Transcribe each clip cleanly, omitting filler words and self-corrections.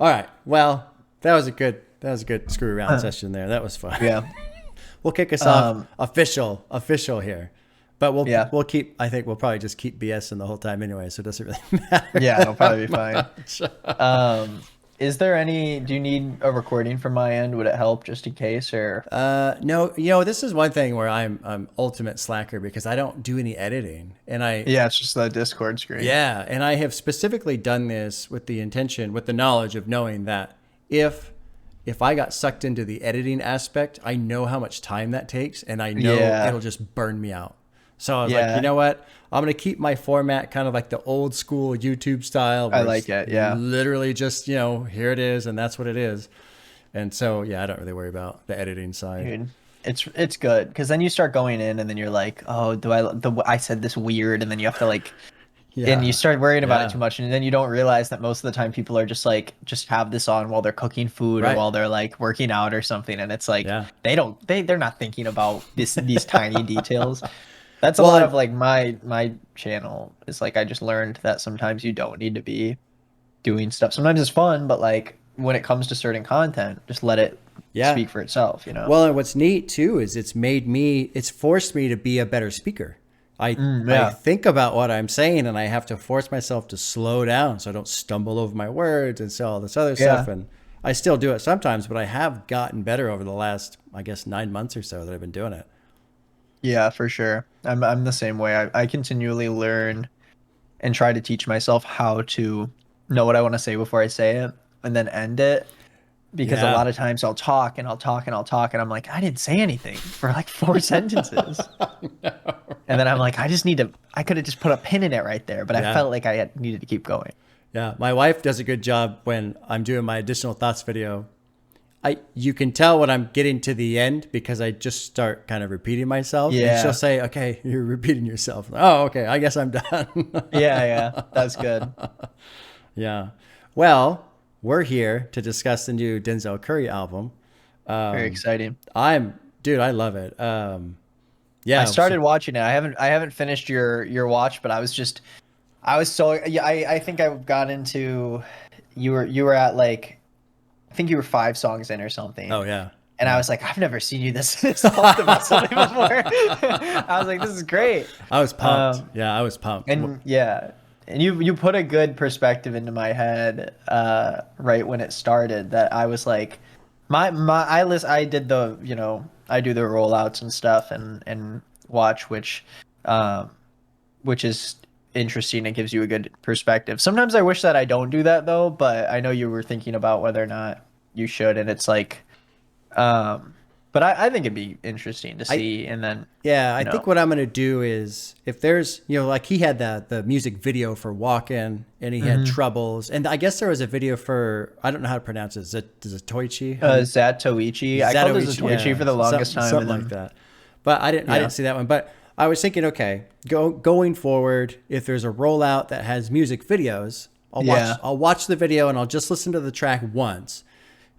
All right. Well, that was a good screw around session there. That was fun. Yeah. We'll kick us off official here. But Yeah. we'll keep. I think we'll probably just keep BSing the whole time anyway, so it doesn't really matter Yeah, it'll that probably be fine. much. Is there any, do you need a recording from my end? Would it help just in case or? No, this is one thing where I'm ultimate slacker because I don't do any editing, and Yeah, it's just the Discord screen. and I have specifically done this with the intention, with the knowledge of knowing that if I got sucked into the editing aspect, I know how much time that takes, and I know Yeah. it'll just burn me out. So I was like, Yeah. you know what? I'm going to keep my format kind of like the old school YouTube style. I where like it's it, yeah. Literally just, here it is, and that's what it is. And so, yeah, I don't really worry about the editing side. Dude, it's good because then you start going in and then you're like, oh, I said this weird, and then you have to like, and you start worrying about it too much, and then you don't realize that most of the time people are just like, just have this on while they're cooking food or Right. while they're like working out or something, and it's like Yeah. they're not thinking about these tiny details. That's a Well, lot of like my channel is like, I just learned that sometimes you don't need to be doing stuff. Sometimes it's fun, but like when it comes to certain content, just let it Yeah. speak for itself, you know? Well, and what's neat too is it's forced me to be a better speaker. I yeah. think about what I'm saying, and I have to force myself to slow down so I don't stumble over my words and say all this other stuff. And I still do it sometimes, but I have gotten better over the last, I guess, 9 months or so that I've been doing it. Yeah, for sure. I'm the same way. I continually learn and try to teach myself how to know what I want to say before I say it and then end it. Because a Yeah. lot of times I'll talk and I'll talk and I'll talk and I'm like, I didn't say anything for like 4 sentences. And then I'm like, I could have just put a pin in it right there, but Yeah. I felt like needed to keep going. Yeah, my wife does a good job when I'm doing my additional thoughts video. You can tell when I'm getting to the end because I just start kind of repeating myself. And Yeah. she'll say, "Okay, you're repeating yourself." Oh, okay, I guess I'm done. Yeah, that's good. Yeah. Well, we're here to discuss the new Denzel Curry album. Very exciting. Dude, I love it. Yeah. I started watching it. I haven't finished your watch, but I was so yeah. I think I got into you were at like, I think you were 5 songs in or something. Oh yeah. And I was like, I've never seen you this pumped about something before. I was like, this is great. I was pumped. Yeah, I was pumped. And yeah, and you put a good perspective into my head right when it started, that I was like, I did the, I do the rollouts and stuff and watch, which is interesting. It gives you a good perspective. Sometimes I wish that I don't do that though, but I know you were thinking about whether or not you should, and it's like, but I think it'd be interesting to see. And then yeah, I think what I'm going to do is, if there's, like he had the music video for Walkin', and he had Troubles, and I guess there was a video for, I don't know how to pronounce it. Zatoichi? Zatoichi. I called it Zatoichi for the longest time. Something like that. But I didn't see that one. But I was thinking, okay, going forward, if there's a rollout that has music videos, I'll watch the video and I'll just listen to the track once.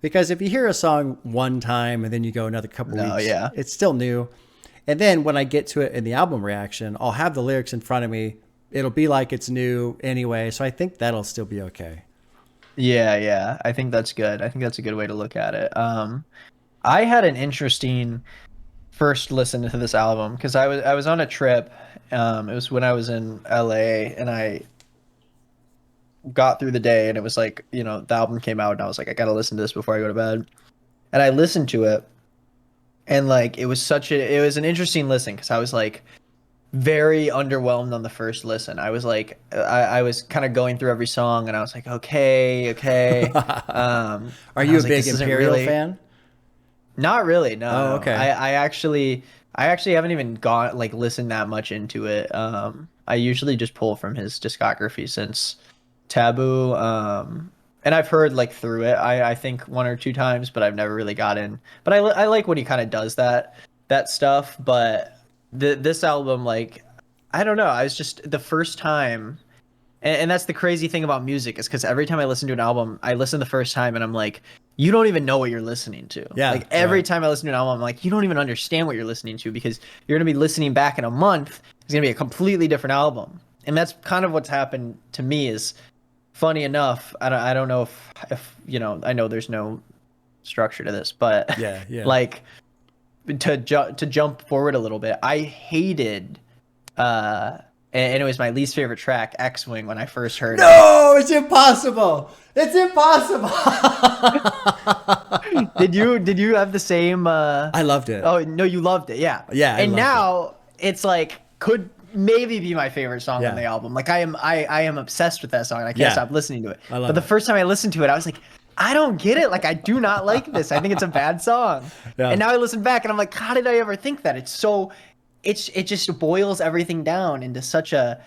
Because if you hear a song one time and then you go another couple weeks, it's still new. And then when I get to it in the album reaction, I'll have the lyrics in front of me. It'll be like it's new anyway. So I think that'll still be okay. Yeah. I think that's good. I think that's a good way to look at it. I had an interesting first listen to this album because I was on a trip. It was when I was in LA, and I got through the day, and it was like, the album came out and I was like, I gotta listen to this before I go to bed. And I listened to it, and like it was an interesting listen because I was like very underwhelmed on the first listen. I was like, I was kind of going through every song and I was like, okay. Are you a big Imperial fan? Not really, no. Oh, okay. I actually haven't even listened that much into it. I usually just pull from his discography since Taboo, and I've heard like through it, I think 1 or 2 times, but I've never really got in. But I like when he kind of does that stuff. But this album, like, I don't know, I was just the first time, and that's the crazy thing about music, is because every time I listen to an album, I listen the first time and I'm like, you don't even know what you're listening to. Yeah, like every time I listen to an album, I'm like, you don't even understand what you're listening to, because you're gonna be listening back in a month. It's gonna be a completely different album. And that's kind of what's happened to me, is funny enough, I don't know if you know, I know there's no structure to this, but Yeah. like to jump forward a little bit, I hated and it was my least favorite track, X-Wing, when I first heard it. No, it's impossible. It's impossible. Did you have the same I loved it. Oh, no, you loved it. Yeah. Yeah, And now it's like could maybe be my favorite song Yeah. on the album. Like I am obsessed with that song and I can't Yeah. stop listening to it. I love But the it. first time I listened to it, I was like, I don't get it. Like I do not like this. I think it's a bad song. Yeah. And now I listen back and I'm like, how did I ever think that? It just boils everything down into such a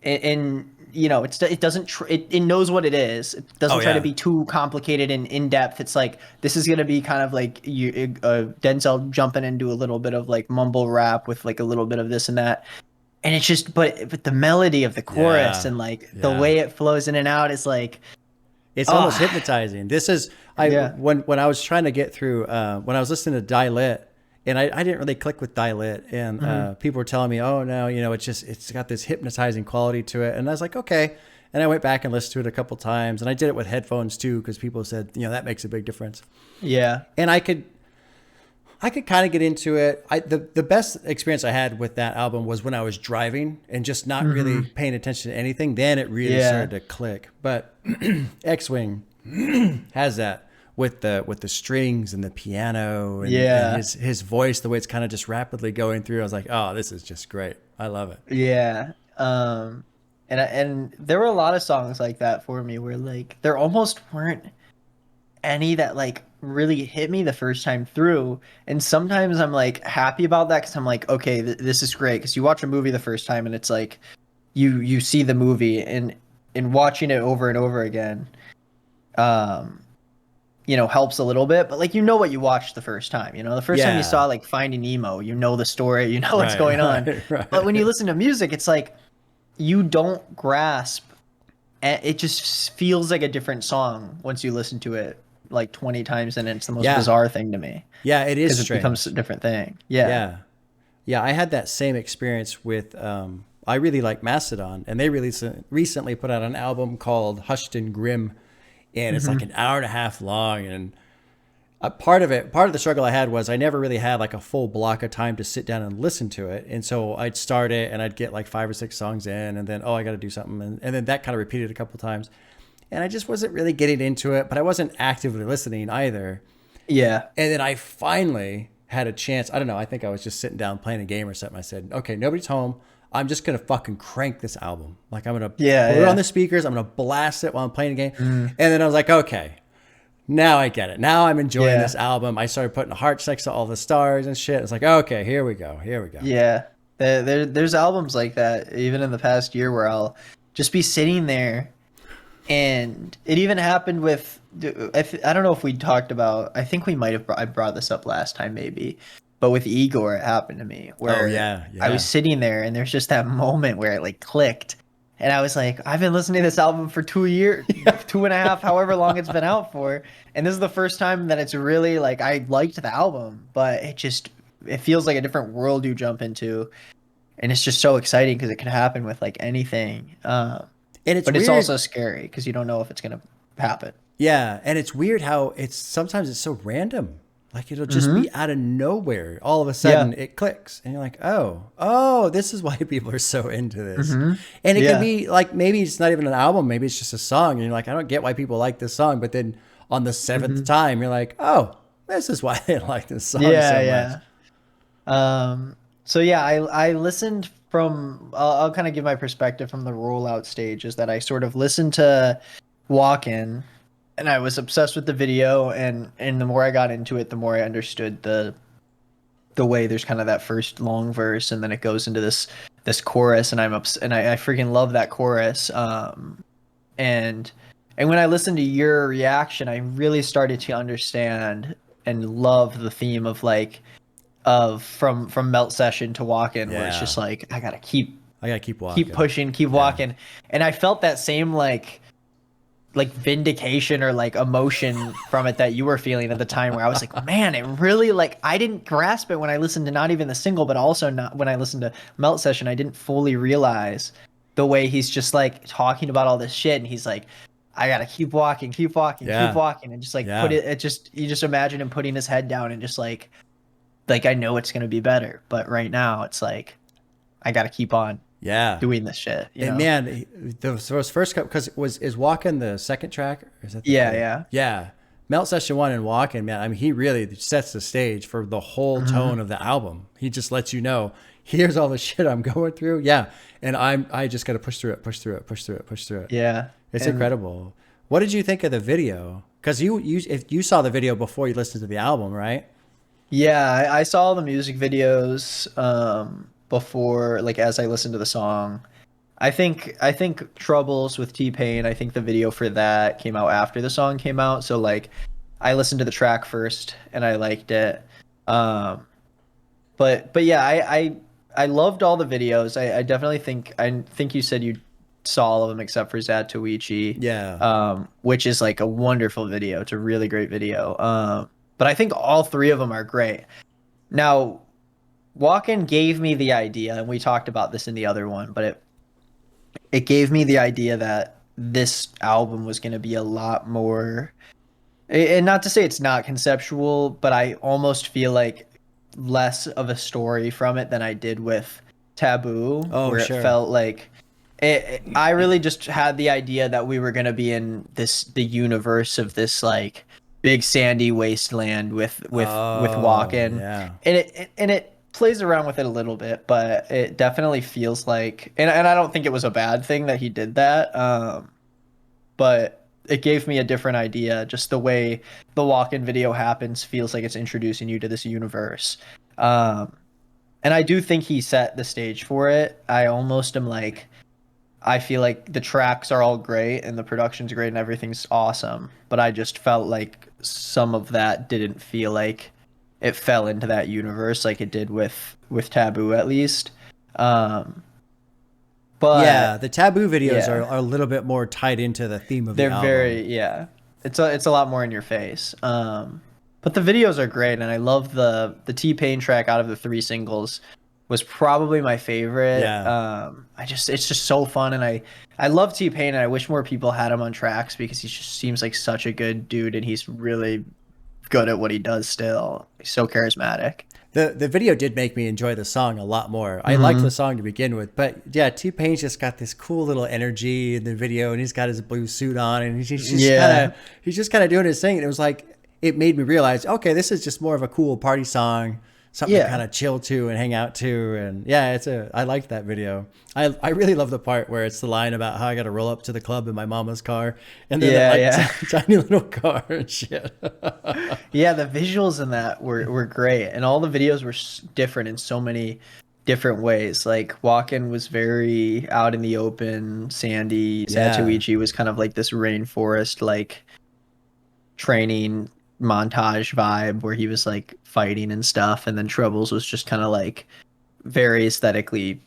and you know, it doesn't it knows what it is. It doesn't try yeah. to be too complicated and in depth. It's like this is gonna be kind of like Denzel jumping into a little bit of like mumble rap with like a little bit of this and that, and it's just but the melody of the chorus Yeah. and like the way it flows in and out is like It's almost hypnotizing. This is when I was trying to get through when I was listening to Die Lit, and I didn't really click with Die Lit, and people were telling me, oh no, you know, it's got this hypnotizing quality to it, and I was like, okay. And I went back and listened to it a couple times, and I did it with headphones too because people said, you know, that makes a big difference. yeah. And I could kind of get into it. The best experience I had with that album was when I was driving and just not really paying attention to anything. Then it really started to click. But X-Wing has that with the strings and the piano and his voice, the way it's kind of just rapidly going through. I was like, oh, this is just great. I love it. Yeah. And there were a lot of songs like that for me where like there almost weren't any that like really hit me the first time through, and sometimes I'm like happy about that because I'm like, okay, this is great, because you watch a movie the first time and it's like you see the movie, and watching it over and over again you know, helps a little bit, but like you know what you watched the first time, you know, the first time you saw like Finding Nemo, you know the story, you know what's going on. Right. But when you listen to music, it's like you don't grasp, and it just feels like a different song once you listen to it like 20 times, and it's the most bizarre thing to me. Yeah, it is because it becomes a different thing. Yeah. I had that same experience with I really like Mastodon, and they recently put out an album called Hushed and Grim, and it's like an hour and a half long, and part of the struggle I had was I never really had like a full block of time to sit down and listen to it, and so I'd start it and I'd get like 5 or 6 songs in, and then I got to do something, and then that kind of repeated a couple times, and I just wasn't really getting into it, but I wasn't actively listening either. Yeah. And then I finally had a chance. I don't know. I think I was just sitting down playing a game or something. I said, okay, nobody's home. I'm just going to fucking crank this album. Like I'm going to put it on the speakers. I'm going to blast it while I'm playing a game. And then I was like, okay, now I get it. Now I'm enjoying this album. I started putting hearts next to all the stars and shit. It's like, okay, here we go. Yeah. There's albums like that even in the past year where I'll just be sitting there, and it even happened with, I don't know if we talked about, I think we might have, I brought this up last time maybe, but with Igor it happened to me where I was sitting there and there's just that moment where it like clicked, and I was like, I've been listening to this album for 2 years, 2.5, however long it's been out for, and this is the first time that it's really like I liked the album, but it feels like a different world you jump into, and it's just so exciting because it can happen with like anything. And it's but weird. It's also scary because you don't know if it's gonna happen. Yeah, and it's weird how sometimes it's so random. Like it'll just be out of nowhere. All of a sudden it clicks, and you're like, oh, this is why people are so into this. And it can be like, maybe it's not even an album, maybe it's just a song, and you're like, I don't get why people like this song, but then on the 7th time, you're like, oh, this is why they like this song so much. So yeah, I listened from, I'll kind of give my perspective from the rollout stage, is that I sort of listened to Walk In, and I was obsessed with the video, and the more I got into it, the more I understood the way there's kind of that first long verse, and then it goes into this chorus, and I freaking love that chorus. And when I listened to your reaction, I really started to understand and love the theme of like, from Melt Session to Walk In, where it's just like I gotta keep walking, keep pushing, keep walking, and I felt that same like vindication or like emotion from it that you were feeling at the time, where I was like, man, it really, like, I didn't grasp it when I listened to not even the single, but also not when I listened to Melt Session. I didn't fully realize the way he's just like talking about all this shit, and he's like, I gotta keep walking, keep walking, keep Yeah. walking, and just like put Yeah. it. It just you just imagine him putting his head down and just like I know it's gonna be better, but right now it's like I gotta keep on Yeah. doing this shit. You And know? man, those first couple, because is Walking the second track, or is that the Yeah, third? yeah. Yeah. Melt Session One and Walking, man. I mean, he really sets the stage for the whole Hmm. tone of the album. He just lets you know, here's all the shit I'm going through. Yeah, and I just got to push through it, push through it, push through it, push through it. Yeah, It's and incredible. What did you think of the video? Because if you saw the video before you listened to the album, right? yeah, I saw the music videos before, like as I listened to the song. I think Troubles with T-Pain, I think the video for that came out after the song came out. So like I listened to the track first and I liked it. Um but yeah, I loved all the videos. I definitely think you said you saw all of them except for Zatoichi, Yeah. which is like a wonderful video. It's a really great video. But I think all three of them are great. Now, Walken gave me the idea, and we talked about this in the other one, but it gave me the idea that this album was going to be a lot more, and not to say it's not conceptual, but I almost feel like less of a story from it than I did with Taboo, Oh, where it sure. felt like I really just had the idea that we were going to be in the universe of this like big sandy wasteland with Oh, Walken, yeah. and it plays around with it a little bit, but it definitely feels like, and I don't think it was a bad thing that he did that, but it gave me a different idea. Just the way the walk-in video happens feels like it's introducing you to this universe. Um, and I do think he set the stage for it. I almost am like, I feel like the tracks are all great and the production's great and everything's awesome, but I just felt like some of that didn't feel like it fell into that universe like it did with Taboo at least. Um, Yeah, but the Taboo videos yeah. are a little bit more tied into the theme of the They're album. very, yeah. It's a lot more in your face. But the videos are great, and I love the T-Pain track out of the three singles was probably my favorite. Yeah. It's just so fun, and I love T-Pain, and I wish more people had him on tracks because he just seems like such a good dude, and he's really good at what he does still. He's so charismatic. The video did make me enjoy the song a lot more. I liked the Hmm. song to begin with, but yeah, T Pain's just got this cool little energy in the video, and he's got his blue suit on, and Yeah. he's just kind of doing his thing. And it was like it made me realize, okay, this is just more of a cool party song, something to kind Yeah. of chill to and hang out to. And yeah, I liked that video. I really love the part where it's the line about how I got to roll up to the club in my mama's car, and then Yeah, like yeah. tiny little car and shit. Yeah, the visuals in that were great, and all the videos were different in so many different ways. Like Walken was very out in the open, sandy. Yeah. Zatoichi was kind of like this rainforest like training montage vibe where he was like fighting and stuff, and then Troubles was just kind of like very aesthetically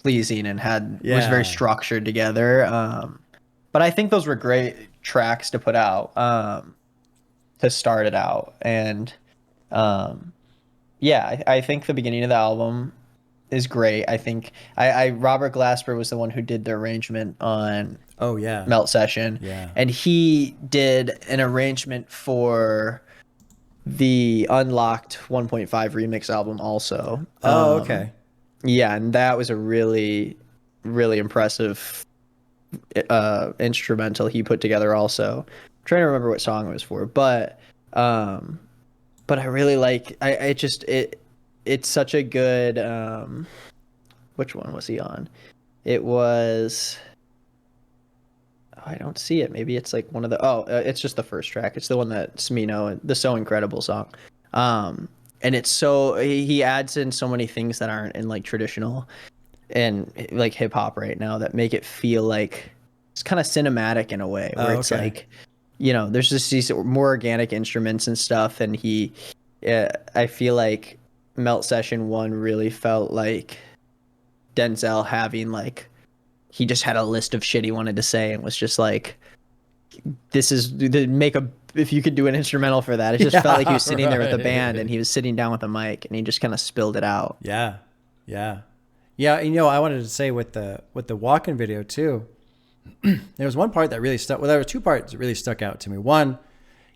pleasing and had was very Yeah. structured together. But I think those were great tracks to put out. To start it out. And um, yeah, I think the beginning of the album is great. I think I Robert Glasper was the one who did the arrangement on Oh yeah. Melt Session, Yeah. and he did an arrangement for the Unlocked 1.5 remix album also. Oh, okay. Yeah, and that was a really impressive instrumental he put together also. I'm trying to remember what song it was for, um but I really like I just it's such a good which one was he on? It was oh, I don't see it. Maybe it's like one of the it's just the first track. It's the one that Smino, the So Incredible song. And it's so he adds in so many things that aren't in like traditional and like hip hop right now that make it feel like it's kind of cinematic in a way where Oh, it's okay. like there's just these more organic instruments and stuff, and I feel like Melt Session 1 really felt like Denzel having like he just had a list of shit he wanted to say and was just like this is the make a if you could do an instrumental for that. It just felt like he Yeah, was sitting there with the band and right. he was sitting down with a mic and he just kind of spilled it out. Yeah. Yeah. Yeah. And, I wanted to say with the walking video too, There was one part that really stuck. Well, there were two parts that really stuck out to me. One,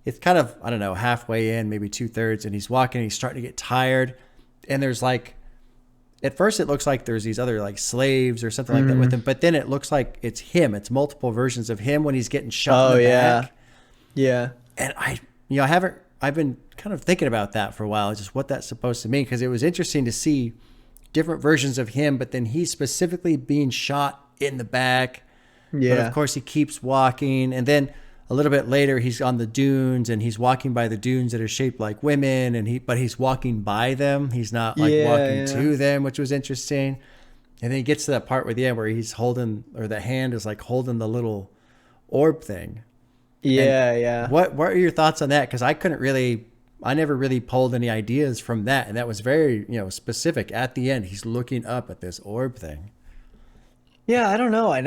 it's kind of, I don't know, halfway in, maybe 2/3, and he's walking, he's starting to get tired. And there's like, at first it looks like there's these other like slaves or something like that with him, but then it looks like it's him. It's multiple versions of him when he's getting shot in the back. Yeah. And I've been kind of thinking about that for a while, just what that's supposed to mean, because it was interesting to see different versions of him, but then he's specifically being shot in the back. Yeah. But of course he keeps walking, and then a little bit later he's on the dunes and he's walking by the dunes that are shaped like women, and he's walking by them. He's not like walking to them, which was interesting. And then he gets to that part with the end where he's holding, or the hand is like holding the little orb thing. Yeah. What are your thoughts on that? Because I never really pulled any ideas from that, and that was very, specific. At the end, he's looking up at this orb thing. Yeah, I don't know. I'm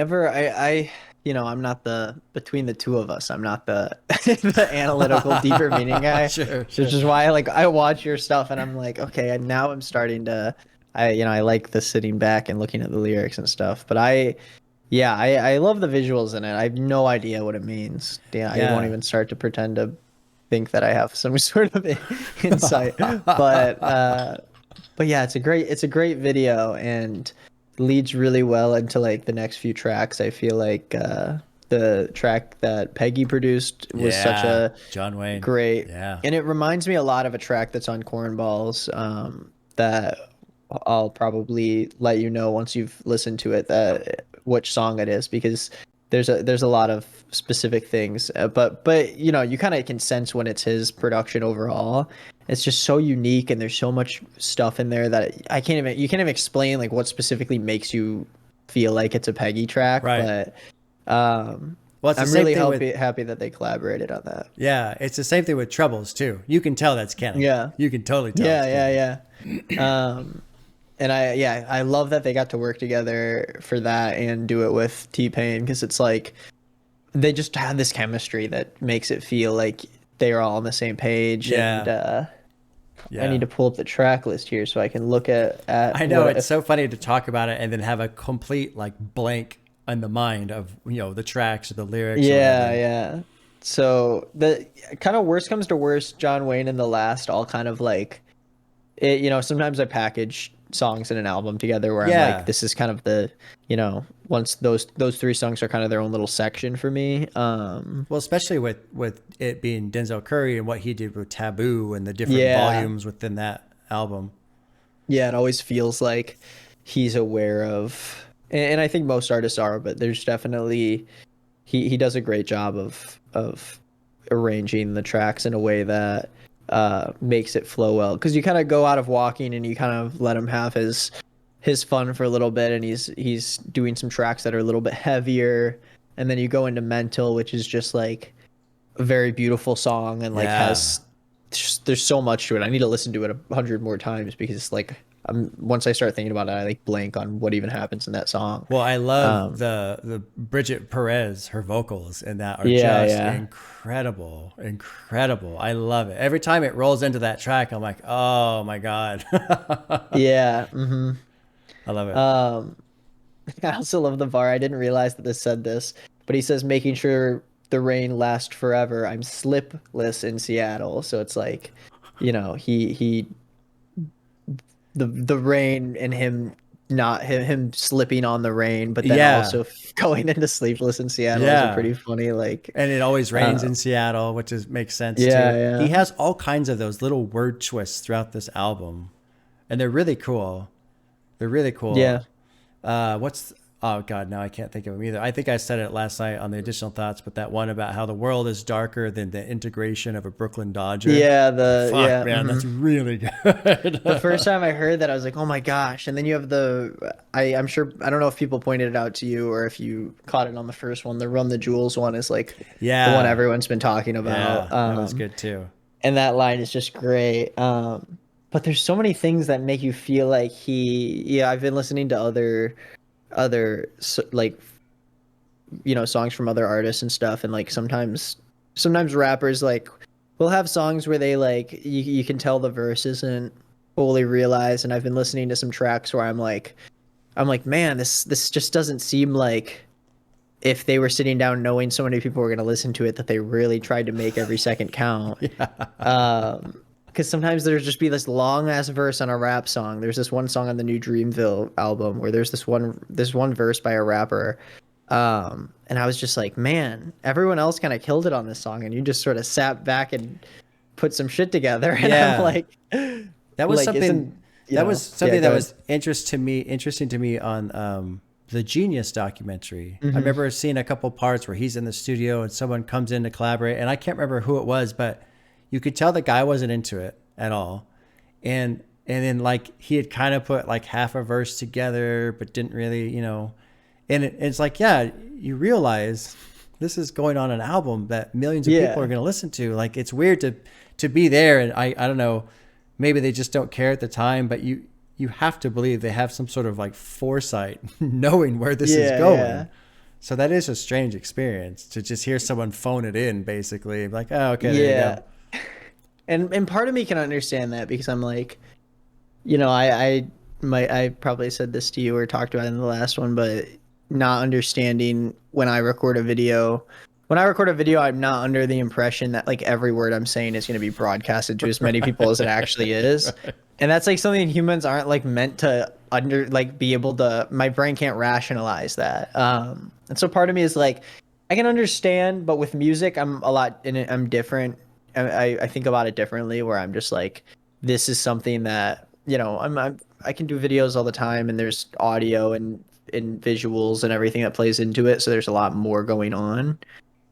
not between the two of us, I'm not the the analytical, deeper meaning guy. Sure. Which is why I watch your stuff and I'm like, okay, now I'm starting to, I like the sitting back and looking at the lyrics and stuff. But I love the visuals in it. I have no idea what it means. Yeah, I won't even start to pretend to think that I have some sort of insight. But yeah, it's a great video and leads really well into like the next few tracks. I feel like the track that Peggy produced was such a John Wayne great, and it reminds me a lot of a track that's on Cornballs that I'll probably let you know once you've listened to it that which song it is, because there's a lot of specific things, but you kind of can sense when it's his production overall. It's just so unique, and there's so much stuff in there that you can't even explain like what specifically makes you feel like it's a Peggy track. Right. But well, I'm really happy that they collaborated on that. Yeah, it's the same thing with Troubles too. You can tell that's Kenny. Yeah, you can totally tell. Yeah. And I love that they got to work together for that and do it with T-Pain, because it's like they just have this chemistry that makes it feel like they are all on the same page. And I need to pull up the track list here so I can look at I know it's so funny to talk about it and then have a complete like blank in the mind of the tracks or the lyrics. Yeah. So the kind of worst comes to worst, John Wayne and The Last all kind of like it. Sometimes I package songs in an album together where I'm like, this is kind of the once those three songs are kind of their own little section for me. Well, especially with it being Denzel Curry and what he did with Taboo and the different volumes within that album. Yeah, it always feels like he's aware of, and I think most artists are, but there's definitely he does a great job of arranging the tracks in a way that makes it flow well, because you kind of go out of walking and you kind of let him have his fun for a little bit, and he's doing some tracks that are a little bit heavier, and then you go into Mental, which is just like a very beautiful song and like there's so much to it. I need to listen to it 100 more times, because like once I start thinking about it, I like blank on what even happens in that song. Well, I love the Bridget Perez, her vocals in that are just incredible. I love it. Every time it rolls into that track, I'm like, oh my God. Yeah. Mm-hmm. I love it. I also love the bar. I didn't realize that this said this, but he says, making sure the rain lasts forever. I'm slipless in Seattle. So it's like, he the rain and him not him slipping on the rain, but then also going into sleepless in Seattle is a pretty funny like. And it always rains in Seattle, which makes sense too. Yeah. He has all kinds of those little word twists throughout this album, and they're really cool. Yeah. Oh God, now I can't think of them either. I think I said it last night on the Additional Thoughts, but that one about how the world is darker than the integration of a Brooklyn Dodger. Yeah, man, that's really good. The first time I heard that, I was like, oh my gosh. And then you have I'm sure, I don't know if people pointed it out to you or if you caught it on the first one. The Run the Jewels one is like the one everyone's been talking about. Yeah, that was good too. And that line is just great. But there's so many things that make you feel like I've been listening to other like songs from other artists and stuff, and like sometimes rappers like will have songs where they like you can tell the verse isn't fully realized, and I've been listening to some tracks where I'm like man, this just doesn't seem like if they were sitting down knowing so many people were going to listen to it that they really tried to make every second count. Yeah. Because sometimes there's just be this long ass verse on a rap song. There's this one song on the new Dreamville album where there's this one verse by a rapper. And I was just like, man, everyone else kind of killed it on this song, and you just sort of sat back and put some shit together. And Yeah. I'm like, That was like, something. you That know, was something yeah, that go was interesting to me on the Genius documentary. I ahead. remember seeing a couple parts where he's in the studio and someone comes in to collaborate, and I can't remember who it was, but you could tell the guy wasn't into it at all, and then like he had kind of put like half a verse together, but didn't really, And it's like, yeah, you realize this is going on an album that millions of people are going to listen to. Like, it's weird to be there, and I don't know, maybe they just don't care at the time, but you have to believe they have some sort of like foresight, knowing where this is going. Yeah. So that is a strange experience to just hear someone phone it in, basically, like, oh, okay, there you go. And part of me can understand that, because I'm like, I probably said this to you or talked about it in the last one, but not understanding when I record a video. When I record a video, I'm not under the impression that like every word I'm saying is going to be broadcasted to as many people as it actually is. Right. And that's like something humans aren't like meant to be able to, my brain can't rationalize that. And so part of me is like, I can understand, but with music, I'm different. I think about it differently, where I'm just like, this is something that, I can do videos all the time, and there's audio and visuals and everything that plays into it. So there's a lot more going on.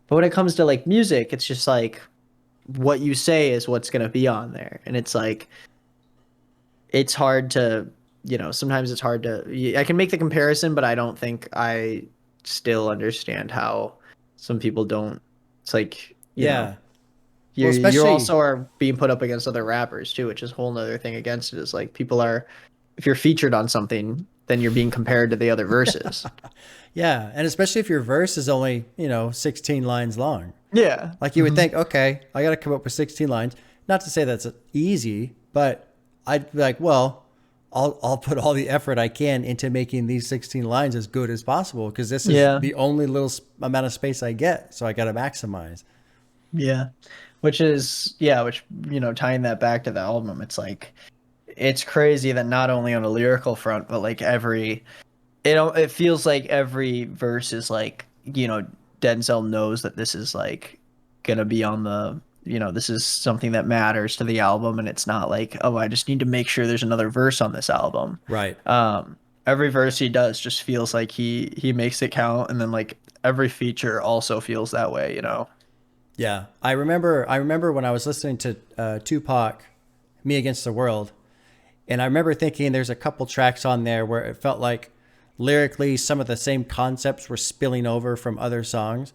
But when it comes to like music, it's just like what you say is what's going to be on there. And it's like, it's hard to, sometimes it's hard to, I can make the comparison, but I don't think I still understand how some people don't. It's like, you also are being put up against other rappers too, which is a whole nother thing against it. Is like, if you're featured on something, then you're being compared to the other verses. Yeah, and especially if your verse is only, 16 lines long. Yeah. Like you would think, okay, I got to come up with 16 lines. Not to say that's easy, but I'd be like, well, I'll put all the effort I can into making these 16 lines as good as possible, because this is the only little amount of space I get, so I got to maximize. Yeah. Which, tying that back to the album, it's like, it's crazy that not only on a lyrical front, but like it feels like every verse is like, Denzel knows that this is like gonna be on the, this is something that matters to the album, and it's not like, oh, I just need to make sure there's another verse on this album. Right. Every verse he does just feels like he makes it count, and then like every feature also feels that way, Yeah, I remember when I was listening to Tupac, Me Against the World, and I remember thinking there's a couple tracks on there where it felt like lyrically some of the same concepts were spilling over from other songs.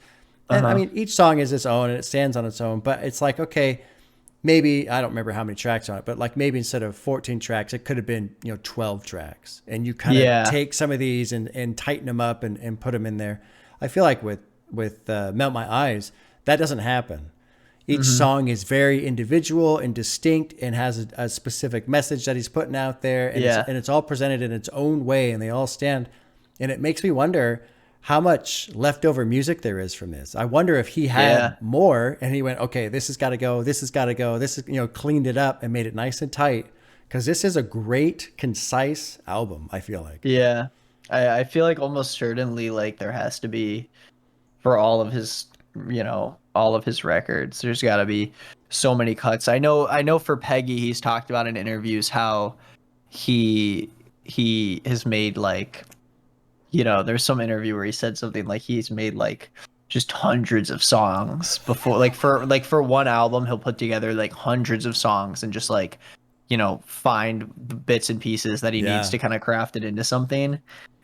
And I mean, each song is its own and it stands on its own, but it's like, okay, maybe, I don't remember how many tracks on it, but like maybe instead of 14 tracks, it could have been, 12 tracks. And you kind of take some of these and tighten them up and put them in there. I feel like with Melt My Eyes, that doesn't happen. Each song is very individual and distinct and has a specific message that he's putting out there. And, it's all presented in its own way, and they all stand. And it makes me wonder how much leftover music there is from this. I wonder if he had more and he went, okay, this has got to go. This has got to go. This is, cleaned it up and made it nice and tight. Because this is a great, concise album, I feel like. Yeah. I feel like almost certainly like there has to be, for all of his records, there's got to be so many cuts. I know for Peggy, he's talked about in interviews how he has made like, there's some interview where he said something like he's made like just hundreds of songs before, like for one album, he'll put together like hundreds of songs and just like, find the bits and pieces that he needs to kind of craft it into something.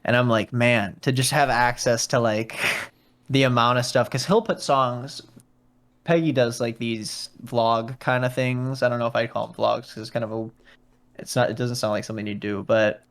And I'm like, man, to just have access to like the amount of stuff, because he'll put songs. Peggy does like these vlog kind of things. I don't know if I'd call them vlogs, because it doesn't sound like something you do, but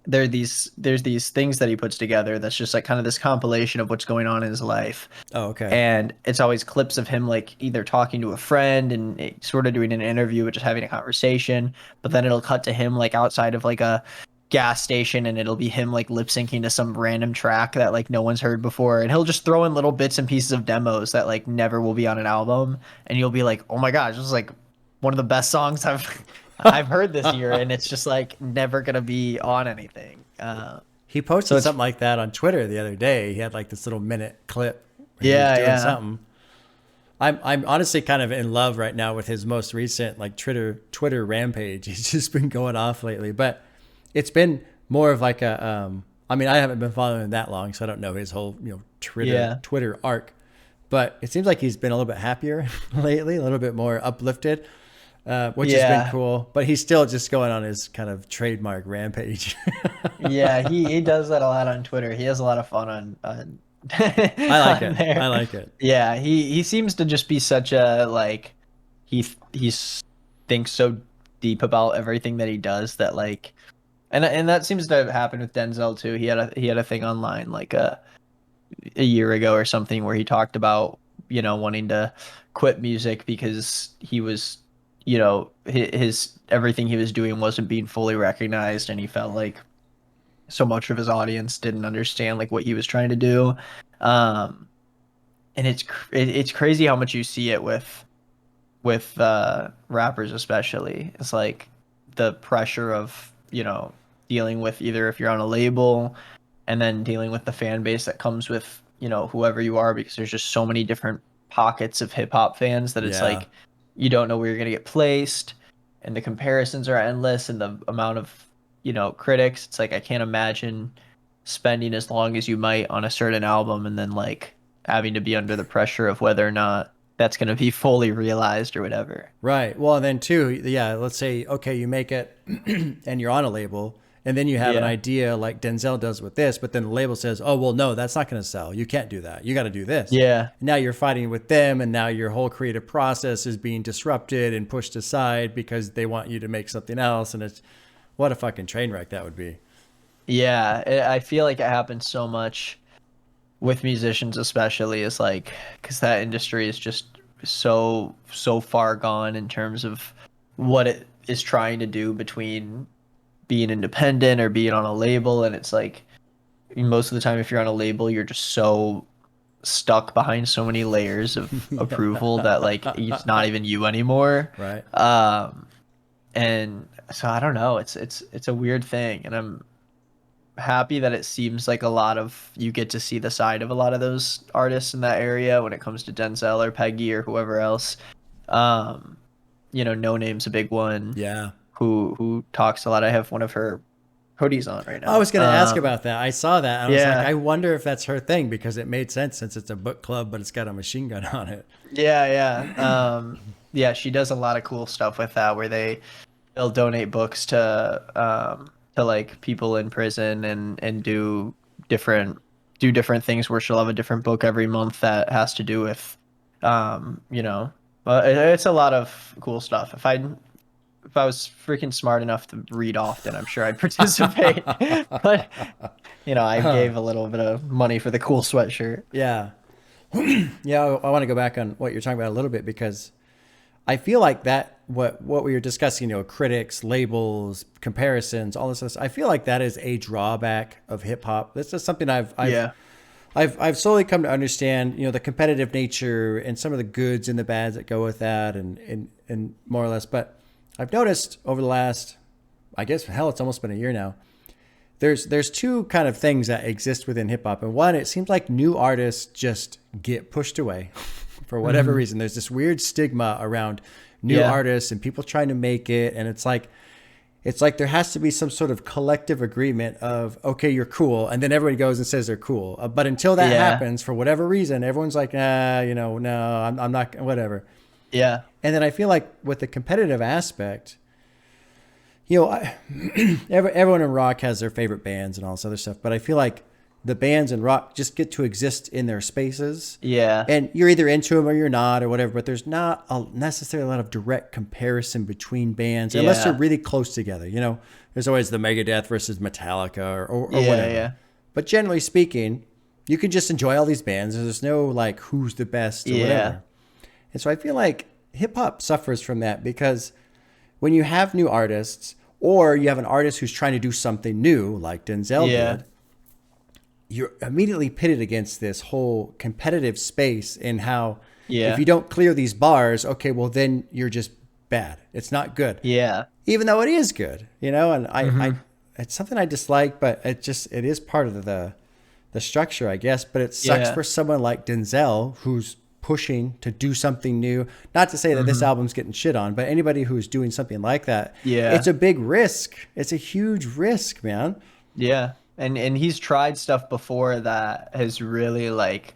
there's these things that he puts together that's just like kind of this compilation of what's going on in his life. Oh, okay. And it's always clips of him like either talking to a friend and sort of doing an interview, or just having a conversation, but then it'll cut to him like outside of like a gas station and it'll be him like lip syncing to some random track that like no one's heard before, and he'll just throw in little bits and pieces of demos that like never will be on an album, and you'll be like, oh my gosh, this is like one of the best songs I've heard this year, and it's just like never gonna be on anything. He posted something like that on Twitter the other day. He had like this little minute clip where he was doing something. I'm honestly kind of in love right now with his most recent like Twitter rampage. He's just been going off lately, but it's been more of like a I mean, I haven't been following him that long, so I don't know his whole, Twitter arc. But it seems like he's been a little bit happier lately, a little bit more uplifted, which has been cool. But he's still just going on his kind of trademark rampage. Yeah, he does that a lot on Twitter. He has a lot of fun on I like it. There. I like it. Yeah, he seems to just be such a like he thinks so deep about everything that he does that like, and that seems to have happened with Denzel too. He had a thing online like a year ago or something where he talked about wanting to quit music because he was his everything he was doing wasn't being fully recognized, and he felt like so much of his audience didn't understand like what he was trying to do. And it's crazy how much you see it with rappers, especially. It's like the pressure of dealing with either if you're on a label and then dealing with the fan base that comes with whoever you are, because there's just so many different pockets of hip hop fans that it's like you don't know where you're going to get placed, and the comparisons are endless, and the amount of critics. It's like I can't imagine spending as long as you might on a certain album and then like having to be under the pressure of whether or not that's going to be fully realized or whatever. Right. Well, and then too, let's say, okay, you make it and you're on a label, and then you have an idea like Denzel does with this, but then the label says, oh, well, no, that's not going to sell. You can't do that. You got to do this. Yeah. And now you're fighting with them, and now your whole creative process is being disrupted and pushed aside because they want you to make something else. And it's, what a fucking train wreck that would be. Yeah, I feel like it happens so much with musicians, especially, is like because that industry is just so far gone in terms of what it is trying to do between being independent or being on a label, and it's like most of the time if you're on a label, you're just so stuck behind so many layers of approval that like it's not even you anymore. Right. And so I don't know, it's a weird thing, and I'm happy that it seems like a lot of you get to see the side of a lot of those artists in that area when it comes to Denzel or Peggy or whoever else. No Name's a big one. Yeah. Who talks a lot. I have one of her hoodies on right now. I was going to ask about that. I saw that. I was like, I wonder if that's her thing, because it made sense since it's a book club, but it's got a machine gun on it. Yeah. Yeah, she does a lot of cool stuff with that, where they'll donate books to like people in prison and do different things where she'll have a different book every month that has to do with but it's a lot of cool stuff. If I was freaking smart enough to read often, I'm sure I'd participate. But I gave a little bit of money for the cool sweatshirt. Yeah. Yeah, I want to go back on what you're talking about a little bit, because I feel like that what we were discussing, critics, labels, comparisons, all this stuff, I feel like that is a drawback of hip hop. This is something I've slowly come to understand, the competitive nature and some of the goods and the bads that go with that, and more or less. But I've noticed over the last, I guess, it's almost been a year now, there's two kind of things that exist within hip hop. And one, it seems like new artists just get pushed away for whatever reason. There's this weird stigma around new artists and people trying to make it. And it's like there has to be some sort of collective agreement of, okay, you're cool. And then everybody goes and says they're cool. But until that happens, for whatever reason, everyone's like, no, I'm not, whatever. Yeah. And then I feel like with the competitive aspect, everyone in rock has their favorite bands and all this other stuff. But I feel like the bands in rock just get to exist in their spaces. Yeah. And you're either into them or you're not or whatever, but there's not necessarily a lot of direct comparison between bands unless they're really close together. There's always the Megadeth versus Metallica or whatever. Yeah. But generally speaking, you can just enjoy all these bands. There's no like who's the best or whatever. And so I feel like hip hop suffers from that, because when you have new artists, Or you have an artist who's trying to do something new, like Denzel Yeah. did. You're immediately pitted against this whole competitive space in how if Yeah. you don't clear these bars, okay, well then you're just bad. It's not good. Yeah. Even though it is good, and Hmm. it's something I dislike, but it is part of the structure, I guess. But it sucks Yeah. for someone like Denzel who's pushing to do something new. Not to say that this Hmm. album's getting shit on, but anybody who's doing something like that, it's Yeah. a big risk. It's a huge risk, man. Yeah. And he's tried stuff before that has really like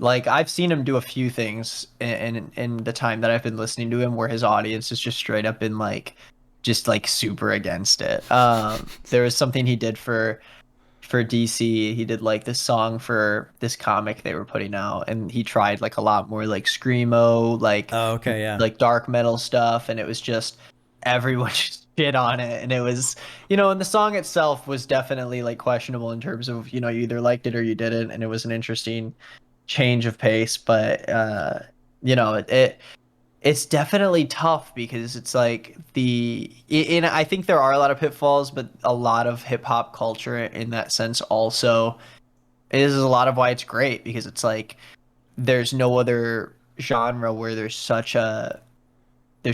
I've seen him do a few things in the time that I've been listening to him where his audience has just straight up been like just like super against it. There was something he did for DC. He did like this song for this comic they were putting out, and he tried like a lot more like screamo, Oh, okay, yeah. like dark metal stuff, and it was just everyone just shit on it, and it was and the song itself was definitely like questionable in terms of you either liked it or you didn't, and it was an interesting change of pace, but it's definitely tough because it's like I think there are a lot of pitfalls, but a lot of hip hop culture in that sense also is a lot of why it's great because it's like there's no other genre where there's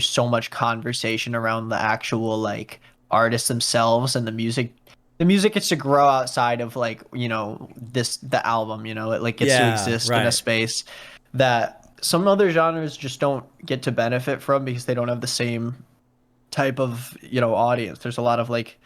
so much conversation around the actual like artists themselves and the music gets to grow outside of like the album, it like gets to Yeah, exist in a right. space that some other genres just don't get to benefit from because they don't have the same type of audience. There's a lot of like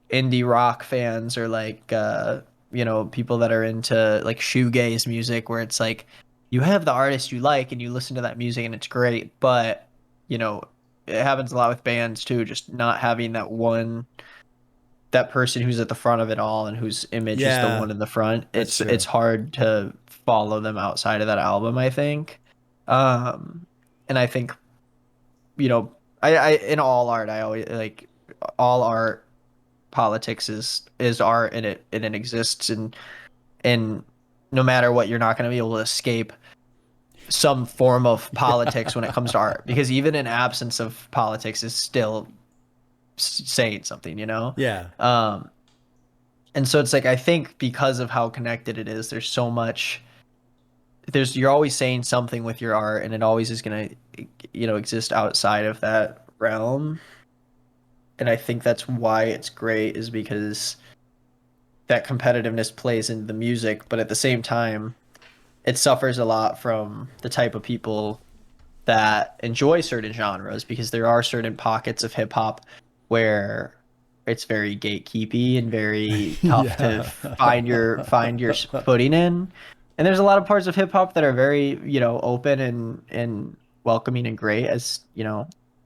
indie rock fans or like people that are into like shoegaze music where it's like you have the artist you like and you listen to that music and it's great, but you know it happens a lot with bands too, just not having that person who's at the front of it all and whose image is the Yeah, one in the front. that's It's true. hard to follow them outside of that album, I think. um and I think you know I in all art I always like all art. Politics is art, and it exists, and no matter what, you're not going to be able to escape some form of politics when it comes to art, because even in absence of politics is still saying something, Yeah. um and so it's like I think because of how connected it is, there's so much, you're always saying something with your art, and it always is going to exist outside of that realm. And I think that's why it's great, is because that competitiveness plays into the music, but at the same time, it suffers a lot from the type of people that enjoy certain genres, because there are certain pockets of hip hop where it's very gatekeepy and very tough to Yeah. find your footing in. And there's a lot of parts of hip hop that are very, open and welcoming and great, as,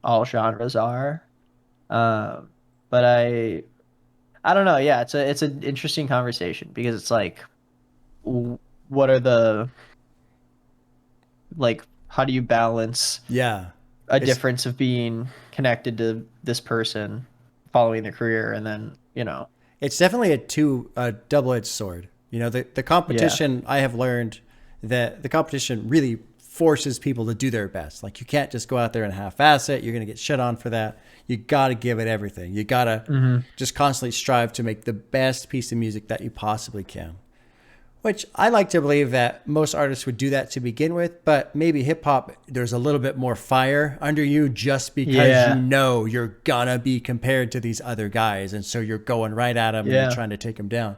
all genres are. Um, but I don't know. Yeah, it's an interesting conversation because it's like, what are the like? How do you balance Yeah. a It's difference of being connected to this person, following their career, and then it's definitely a double-edged sword. The yeah, competition, I have learned that the competition really forces people to do their best. Like you can't just go out there and half-ass it. You're going to get shit on for that. You got to give it everything. You got to hmm just constantly strive to make the best piece of music that you possibly can. Which I like to believe that most artists would do that to begin with, but maybe hip hop, there's a little bit more fire under you just because yeah, you're gonna be compared to these other guys. And so you're going right at them and you're yeah, trying to take them down.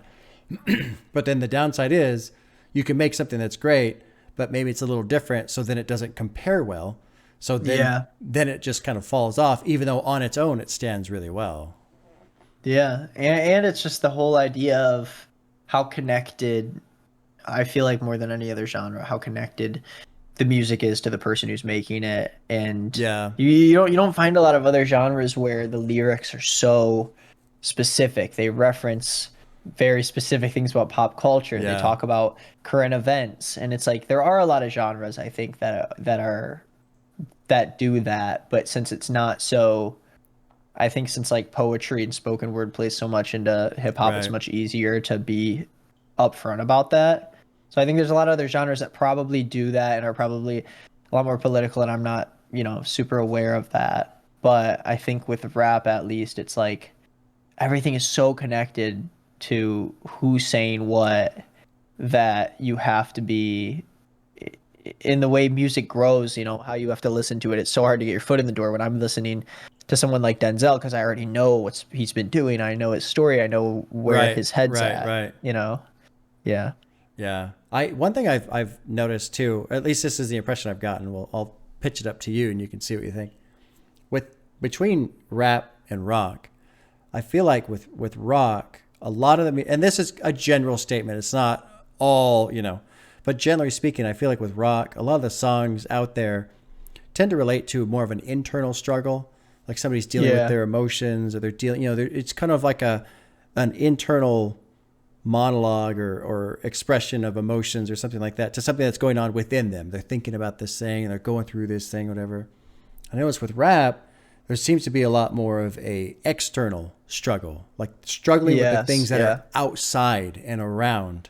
But then the downside is you can make something that's great, but maybe it's a little different. So then it doesn't compare well. So then, yeah, then it just kind of falls off, even though on its own it stands really well. yeah, and it's just the whole idea of how connected. I feel like more than any other genre, how connected the music is to the person who's making it, and Yeah. you don't find a lot of other genres where the lyrics are so specific. They reference very specific things about pop culture. They Yeah. talk about current events, and it's like there are a lot of genres I think that do that, but since it's not so. I think since like poetry and spoken word plays so much into hip hop, it's Right. much easier to be upfront about that. So I think there's a lot of other genres that probably do that and are probably a lot more political, and I'm not, super aware of that. But I think with rap, at least, it's like everything is so connected to who's saying what that you have to be in the way music grows, how you have to listen to it. It's so hard to get your foot in the door when I'm listening to someone like Denzel because I already know what he's been doing. I know his story. I know where Right, his head's right, at, right. Yeah. Yeah. One thing I've noticed too, at least this is the impression I've gotten. Well, I'll pitch it up to you and you can see what you think. With between rap and rock, I feel like with rock, a lot of the and this is a general statement. It's not all, but generally speaking, I feel like with rock, a lot of the songs out there tend to relate to more of an internal struggle, like somebody's dealing with Yeah. their emotions or they're dealing, it's kind of like an internal monologue or expression of emotions or something like that to something that's going on within them. They're thinking about this thing and they're going through this thing, whatever. I notice with rap, there seems to be a lot more of a external struggle, like struggling with the Yes. things that Yeah. are outside and around.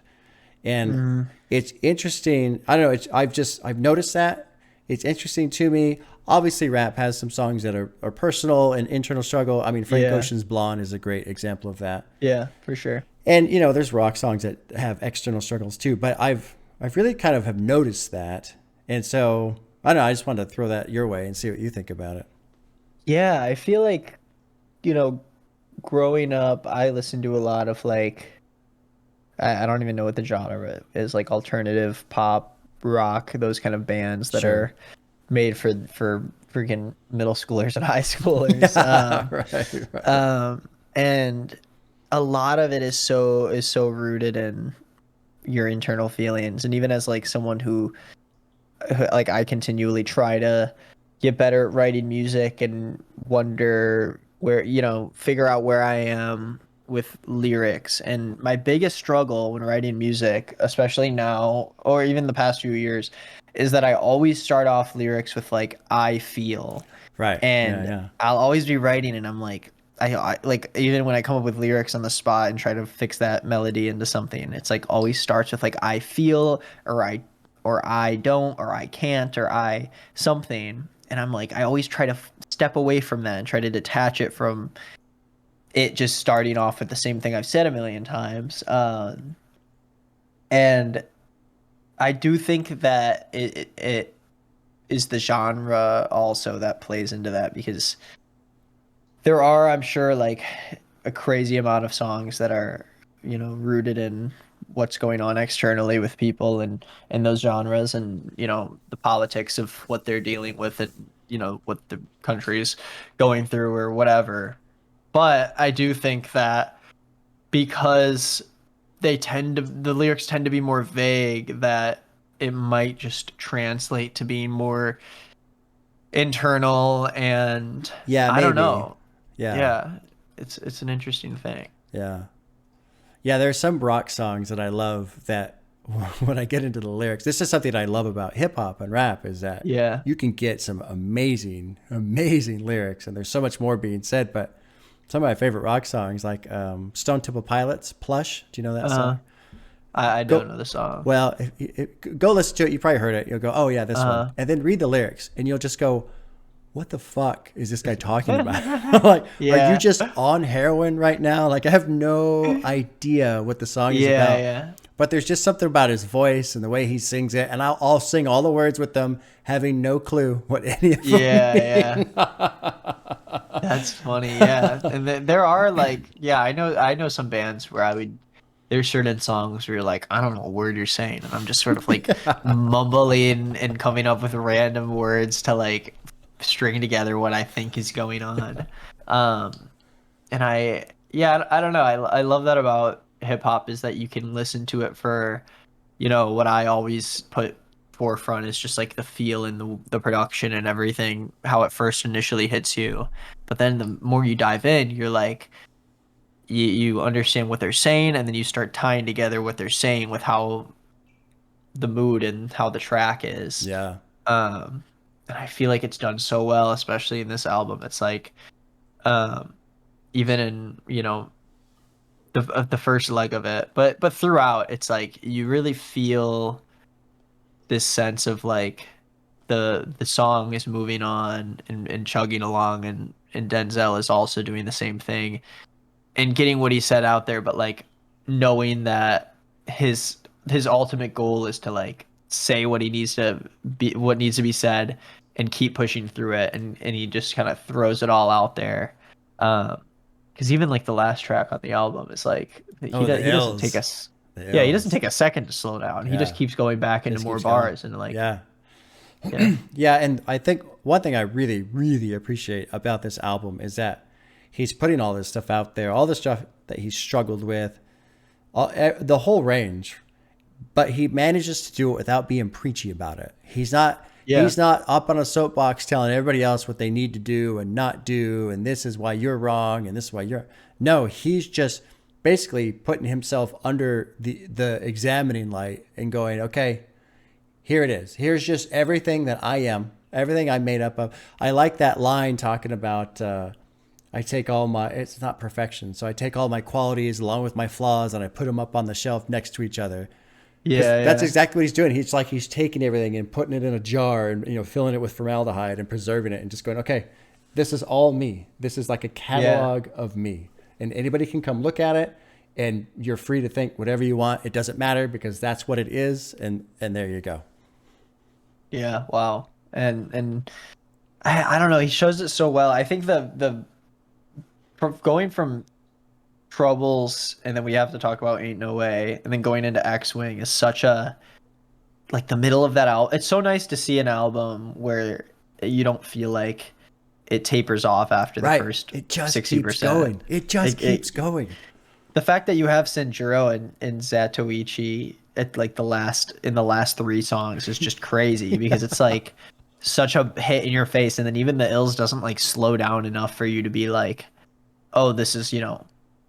And Mm, it's interesting. I don't know. I've noticed that it's interesting to me. Obviously, rap has some songs that are personal and internal struggle. I mean, Frank yeah. Ocean's "Blonde" is a great example of that. Yeah, for sure. And there's rock songs that have external struggles too. But I've really kind of have noticed that, and so I don't know. I just wanted to throw that your way and see what you think about it. Yeah, I feel like, you know, growing up, I listened to a lot of like I don't even know what the genre is, like alternative pop, rock, those kind of bands that Sure. are made for freaking middle schoolers and high schoolers. Right. Right. And a lot of it is so rooted in your internal feelings. And even as like someone who like I continually try to get better at writing music and wonder where, figure out where I am with lyrics. And my biggest struggle when writing music, especially now or even the past few years, is that I always start off lyrics with like I feel. Right. Yeah. And Yeah. I'll always be writing and I'm like I like even when I come up with lyrics on the spot and try to fix that melody into something, it's like always starts with like I feel or I don't or I can't or I something. And I'm like I always try to step away from that and try to detach it from it just starting off with the same thing I've said a million times. And I do think that it is the genre also that plays into that because there are, I'm sure, like a crazy amount of songs that are, rooted in what's going on externally with people and those genres and, the politics of what they're dealing with and, what the country's going through or whatever. But I do think that because the lyrics tend to be more vague, that it might just translate to being more internal and Yeah. I don't Maybe. know. Yeah. Yeah, it's an interesting thing. Yeah. Yeah, there are some rock songs that I love that when I get into the lyrics, this is something I love about hip hop and rap is that Yeah. you can get some amazing, amazing lyrics, and there's so much more being said. But some of my favorite rock songs, like Stone Temple Pilots, "Plush." Do you know that Uh-huh. song? I don't Go know the song. well, go listen to it. You probably heard it. You'll go, "Oh yeah, this one," Uh-huh. and then read the lyrics, and you'll just go, what the fuck is this guy talking about? Like, are you Yeah. just on heroin right now? Like, I have no idea what the song is Yeah, about. yeah. But there's just something about his voice and the way he sings it, and I'll sing all the words with them, having no clue what any of them Yeah, yeah. mean. That's funny. Yeah. And there are like yeah, I know some bands where there's certain songs where you're like, I don't know a word you're saying, and I'm just sort of like mumbling and coming up with random words to like string together what I think is going on. Um, and yeah, I don't know. I love that about hip hop is that you can listen to it for, what I always put forefront is just like the feel and the production and everything, how it first initially hits you. But then the more you dive in, you're like, you understand what they're saying, and then you start tying together what they're saying with how the mood and how the track is. Yeah. Um, and I feel like it's done so well, especially in this album. It's like, um, even in, the first leg of it, but throughout, it's like you really feel this sense of like the song is moving on and chugging along, and Denzel is also doing the same thing and getting what he said out there, but like knowing that his his ultimate goal is to like say what he needs to be, what needs to be said, and keep pushing through it, and he just kind of throws it all out there. Because even like the last track on the album is like Oh, the he doesn't take L's. us, The yeah, he doesn't L's. take a second to slow down. He just Yeah. keeps going back into Just more keeps going. bars and like Yeah. yeah. Yeah, and I think one thing I really, really appreciate about this album is that he's putting all this stuff out there, all the stuff that he's struggled with, the whole range, but he manages to do it without being preachy about it. Yeah. He's not up on a soapbox telling everybody else what they need to do and not do, and this is why you're wrong and this is why you're. No, he's just basically putting himself under the examining light and going, okay, here it is. Here's just everything that I am, everything I'm made up of. I like that line talking about I take all my, it's not perfection. So I take all my qualities along with my flaws and I put them up on the shelf next to each other. 'Cause Yeah, that's yeah. exactly what he's doing. He's taking everything and putting it in a jar and, filling it with formaldehyde and preserving it and just going, okay, this is all me. This is like a catalog of me. And anybody can come look at it and you're free to think whatever you want. It doesn't matter because that's what it is. And there you go. Yeah, wow. And I don't know, he shows it so well. I think going from Troubles, and then we have to talk about Ain't No Way, and then going into X-Wing is such a like the middle of that album. It's so nice to see an album where you don't feel like it tapers off after the Right. first It just 60%. keeps going. It just keeps going. The fact that you have Sanjuro and Zatoichi at like in the last three songs is just crazy because it's like such a hit in your face, and then even the Ills doesn't like slow down enough for you to be like, oh, this is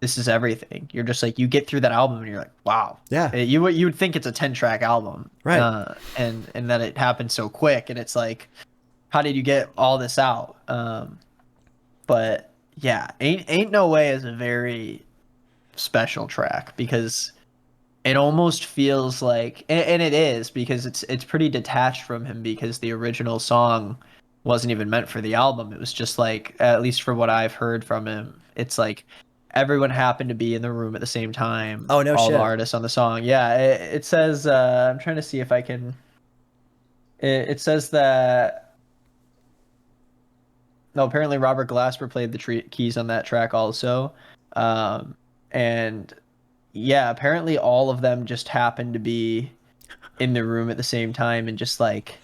this is everything. You're just like, you get through that album and you're like, wow. Yeah. You would think it's a 10-track album, Right. And that it happened so quick, and it's like, how did you get all this out? But yeah, Ain't No Way is a very special track because it almost feels like, and it is because it's pretty detached from him, because the original song wasn't even meant for the album. It was just like, at least from what I've heard from him, it's like everyone happened to be in the room at the same time. Oh, no all shit. the artists on the song. Yeah, it says, I'm trying to see if I can. It says that, no, apparently Robert Glasper played the keys on that track also. And yeah, apparently all of them just happened to be in the room at the same time, and just like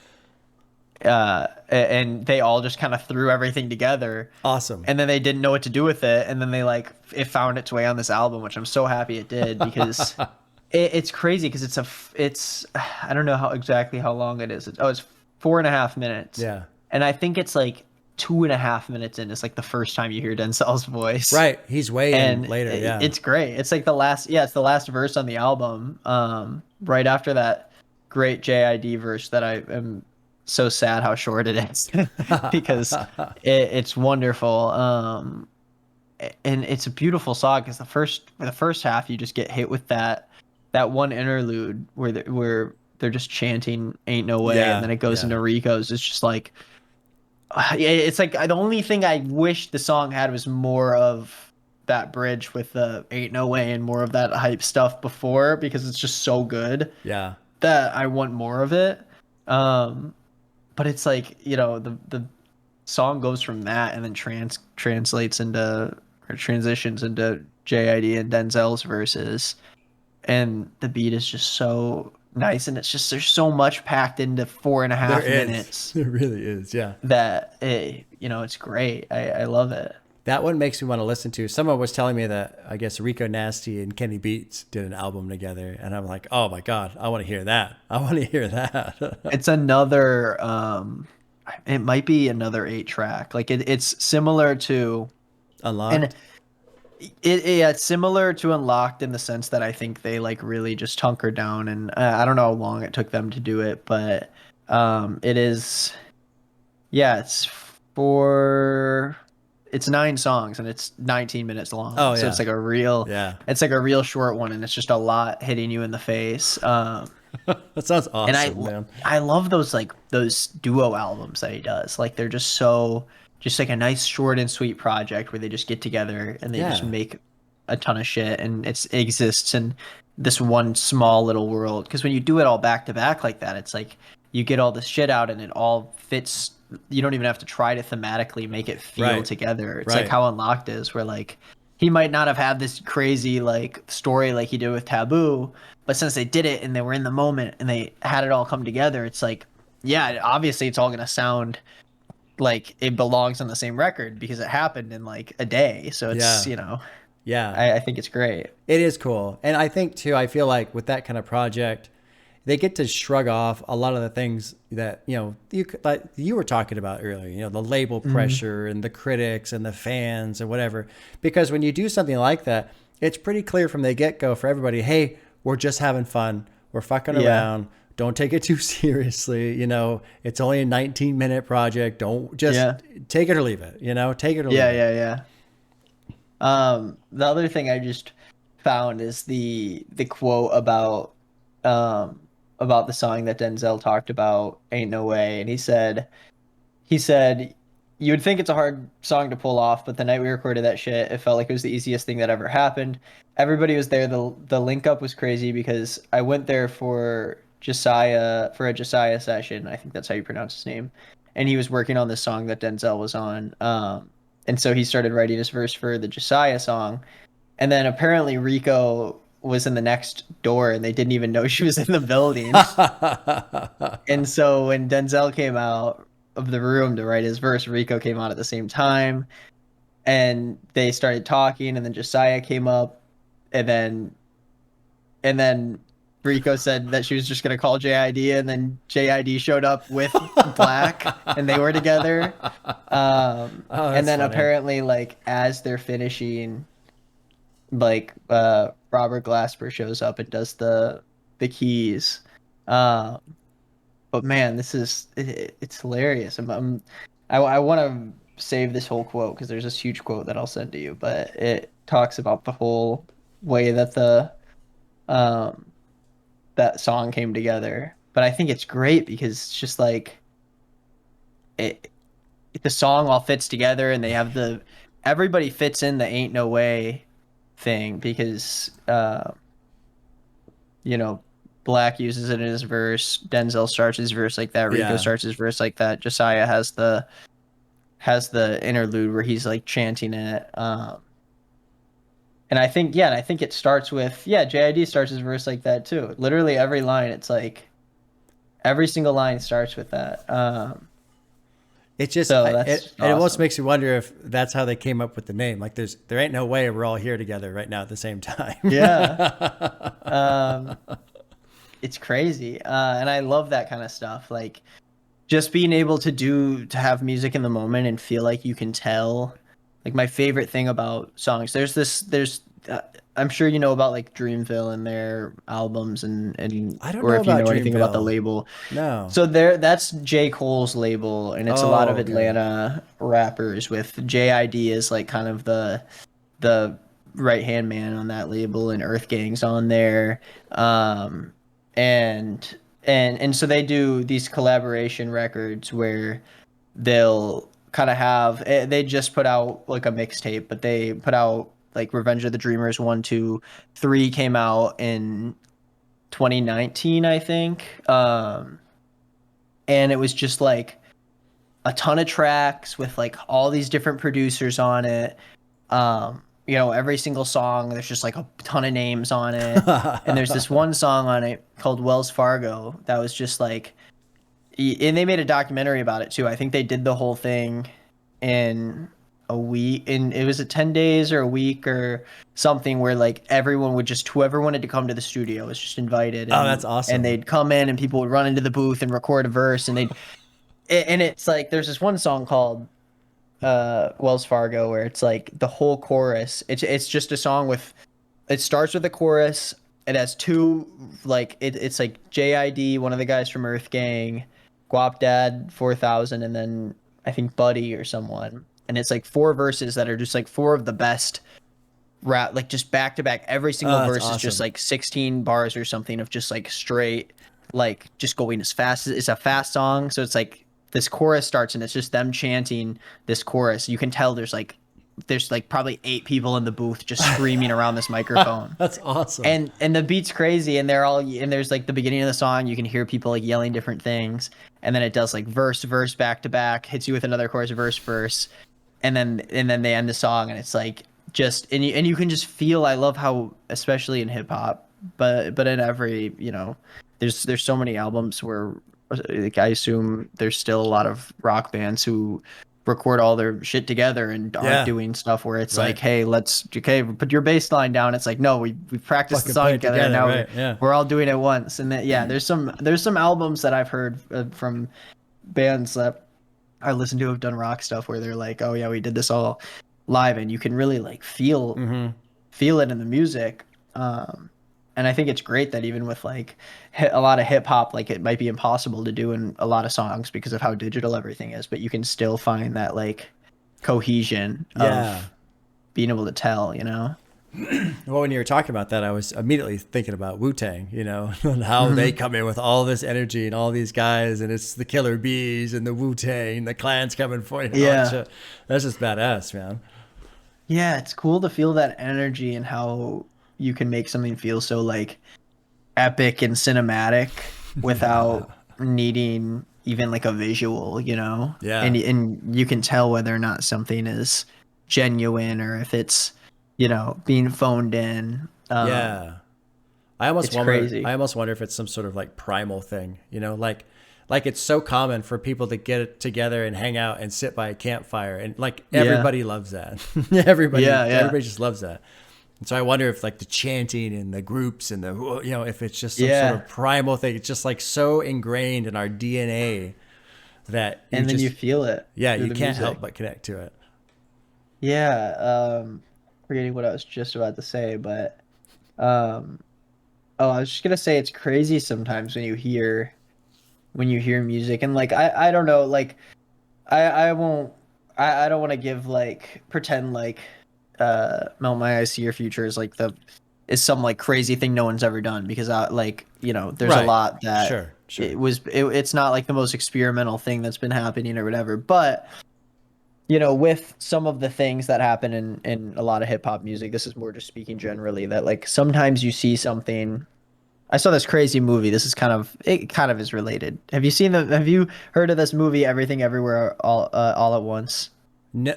and they all just kind of threw everything together, Awesome. and then they didn't know what to do with it, and then they like it found its way on this album, which I'm so happy it did, because it's crazy, because it's I don't know exactly how long it is. It's 4.5 minutes. Yeah. And I think it's like 2.5 minutes in. It's like the first time you hear Denzel's voice. Right. He's way in And later. Yeah. it's great. It's like it's the last verse on the album. Right after that great JID verse that I am so sad how short it is, because it's wonderful. And it's a beautiful song, because the first half you just get hit with that one interlude where they're just chanting "Ain't No Way," Yeah, and then it goes yeah. into Rico's. It's just like, it's like the only thing I wish the song had was more of that bridge with the "Ain't No Way" and more of that hype stuff before, because it's just so good Yeah. that I want more of it. But it's like, the song goes from that and then translates into, or transitions into JID and Denzel's verses, and the beat is just so nice, and it's just, there's so much packed into 4.5 minutes There really is. Yeah. that it's great. I love it. That one makes me want to listen to. Someone was telling me that I guess Rico Nasty and Kenny Beats did an album together, and I'm like, oh my god, I want to hear that. I want to hear that. It's another it might be another 8-track. Like it's similar to Unlocked. and it's similar to Unlocked in the sense that I think they like really just hunkered down, and I don't know how long it took them to do it, but it is, yeah, it's 9 songs and it's 19 minutes long. Oh, So yeah. it's like a real Yeah. it's like a real short one, and it's just a lot hitting you in the face. That sounds And awesome, man. I love those like those duo albums that he does. Like they're just so just like a nice short and sweet project where they just get together and they just Yeah. make a ton of shit and it exists in this one small little world. Because when you do it all back to back like that, it's like you get all this shit out and it all fits. You don't even have to try to thematically make it feel Right. together. It's like Right. how Unlocked is, where like he might not have had this crazy like story like he did with Taboo, but since they did it and they were in the moment and they had it all come together, it's like, yeah, obviously it's all gonna sound like it belongs on the same record because it happened in like a day. So it's, Yeah. you know, Yeah. I think it's great. It is cool. And I think too, I feel like with that kind of project, they get to shrug off a lot of the things that, like you were talking about earlier, the label Mm-hmm. pressure and the critics and the fans and whatever. Because when you do something like that, it's pretty clear from the get-go for everybody, hey, we're just having fun. We're fucking Yeah. around. Don't take it too seriously. It's only a 19-minute project. Don't just Yeah. take it or leave it, take it or leave Yeah. it. Yeah. Yeah. The other thing I just found is the quote um about the song that Denzel talked about, "Ain't No Way," and he said, "You would think it's a hard song to pull off, but the night we recorded that shit, it felt like it was the easiest thing that ever happened. Everybody was there. The link up was crazy because I went there for a Josiah session. I think that's how you pronounce his name, and he was working on this song that Denzel was on. And so he started writing his verse for the Josiah song, and then apparently Rico was in the next door, and they didn't even know she was in the building. And so when Denzel came out of the room to write his verse, Rico came out at the same time, and they started talking, and then Josiah came up, and then Rico said that she was just gonna call JID, and then JID showed up with Black, and they were together. Oh, And that's then funny. apparently, like as they're finishing, like Robert Glasper shows up and does the keys. Um, but man, it's hilarious. I want to save this whole quote because there's this huge quote that I'll send to you, but it talks about the whole way that the um that song came together. But I think it's great because it's just like it the song all fits together and they have the everybody fits in the "Ain't No Way" thing because you know, Black uses it in his verse, Denzel starts his verse like that, Rico Yeah. starts his verse like that, Josiah has the interlude where he's like chanting it. And I think it starts with JID starts his verse like that too. Literally every line, it's like every single line starts with that. It just So it that's it almost awesome. makes you wonder if that's how they came up with the name. Like there ain't no way we're all here together right now at the same time. Yeah. Um, it's crazy. And I love that kind of stuff. Like just being able to have music in the moment and feel like you can tell. Like my favorite thing about songs, there's I'm sure you know about like Dreamville and their albums and I don't or know if you about know anything about the Dreamville. label. No. So that's J. Cole's label, and it's a lot Oh, of okay. Atlanta rappers with JID as like kind of the right hand man on that label, and Earth Gang's on there. Um, and so they do these collaboration records where they'll kind of have they just put out like a mixtape, but they put out like Revenge of the Dreamers 1, 2, 3 came out in 2019, I think. And it was just like a ton of tracks with like all these different producers on it. Every single song, there's just like a ton of names on it. And there's this one song on it called Wells Fargo that was just like, and they made a documentary about it too. I think they did the whole thing in a week, and it was 10 days or a week or something where like everyone would just, whoever wanted to come to the studio was just invited Oh, that's and awesome. they'd come in and people would run into the booth and record a verse and it's like, there's this one song called Wells Fargo where it's like the whole chorus. It's just a song with it starts with a chorus. It has two it's like JID, one of the guys from Earth Gang, Guap Dad 4000, and then I think Buddy or someone. And it's like four verses that are just like four of the best rap, like just back to back. Every single that's verse is just awesome. like 16 bars or something of just like straight, like just going as fast as it's a fast song. So it's like this chorus starts and it's just them chanting this chorus. You can tell there's like probably 8 people in the booth just screaming around this microphone. That's awesome. And the beat's crazy, and there's like the beginning of the song, you can hear people like yelling different things, and then it does like verse verse back to back, hits you with another chorus, verse verse, and then they end the song, and it's like just and you can just feel. I love how, especially in hip hop, but in every, there's so many albums where, like, I assume there's still a lot of rock bands who record all their shit together and aren't doing stuff where it's like, hey, put your bass line down. It's like, no, we practiced the song together, and now we're all doing it once. And then there's some albums that I've heard from bands that I listen to have done rock stuff where they're like, oh yeah, we did this all live, and you can really like feel it in the music. And I think it's great that even with like a lot of hip hop, like it might be impossible to do in a lot of songs because of how digital everything is, but you can still find that like cohesion of being able to tell, Well, when you were talking about that, I was immediately thinking about Wu-Tang, and how they come in with all this energy and all these guys, and it's the Killer Bees and the Wu-Tang, the Clan's coming for you. That's just badass, man. Yeah, it's cool to feel that energy and how you can make something feel so like epic and cinematic without needing even like a visual, Yeah. And you can tell whether or not something is genuine or if it's, being phoned in. Yeah. I almost crazy. I almost wonder if it's some sort of like primal thing, like it's so common for people to get together and hang out and sit by a campfire, and like everybody loves that. Everybody just loves that. And so I wonder if like the chanting and the groups and the, if it's just some sort of primal thing. It's just like so ingrained in our DNA that you feel it. Yeah, you can't help but connect to it. Yeah. Forgetting what I was just about to say, but I was just gonna say it's crazy sometimes when you hear music, and like I don't know, like I won't I don't want to give like pretend like Melt My Eyes, See Your Future is some like crazy thing no one's ever done, because there's a lot that sure. It's not like the most experimental thing that's been happening or whatever, but with some of the things that happen in a lot of hip hop music, this is more just speaking generally, that like sometimes you see something. I saw this crazy movie. It kind of is related. Have you heard of this movie, Everything Everywhere All at Once? No,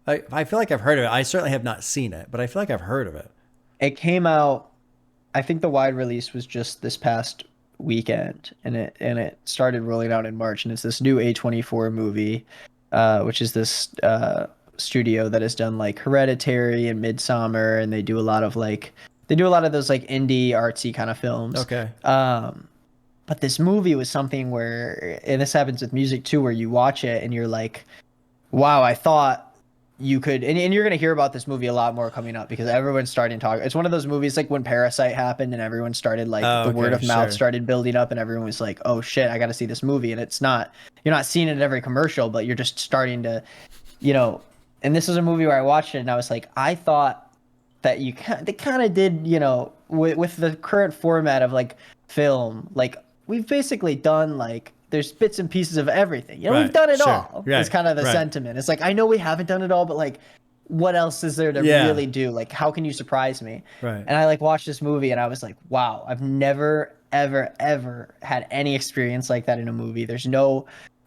I feel like I've heard of it. I certainly have not seen it, but I feel like I've heard of it. It came out, I think the wide release was just this past weekend, and it started rolling out in March, and it's this new A24 movie, which is this studio that has done like Hereditary and Midsommar, and they do a lot of those like indie artsy kind of films. Okay. But this movie was something where, and this happens with music too, where you watch it and you're like, wow, I thought you could, and you're going to hear about this movie a lot more coming up because everyone's starting to talk. It's one of those movies like when Parasite happened and everyone started like the word of mouth started building up and everyone was like, oh shit, I got to see this movie. And you're not seeing it in every commercial, but you're just starting to, and this is a movie where I watched it and I was like, I thought that they kind of did, with the current format of like film, like we've basically done like, there's bits and pieces of everything. We've done it all. Right. It's kind of the sentiment. It's like, I know we haven't done it all, but like, what else is there to really do? Like, how can you surprise me? Right. And I like watched this movie and I was like, wow, I've never, ever, ever had any experience like that in a movie.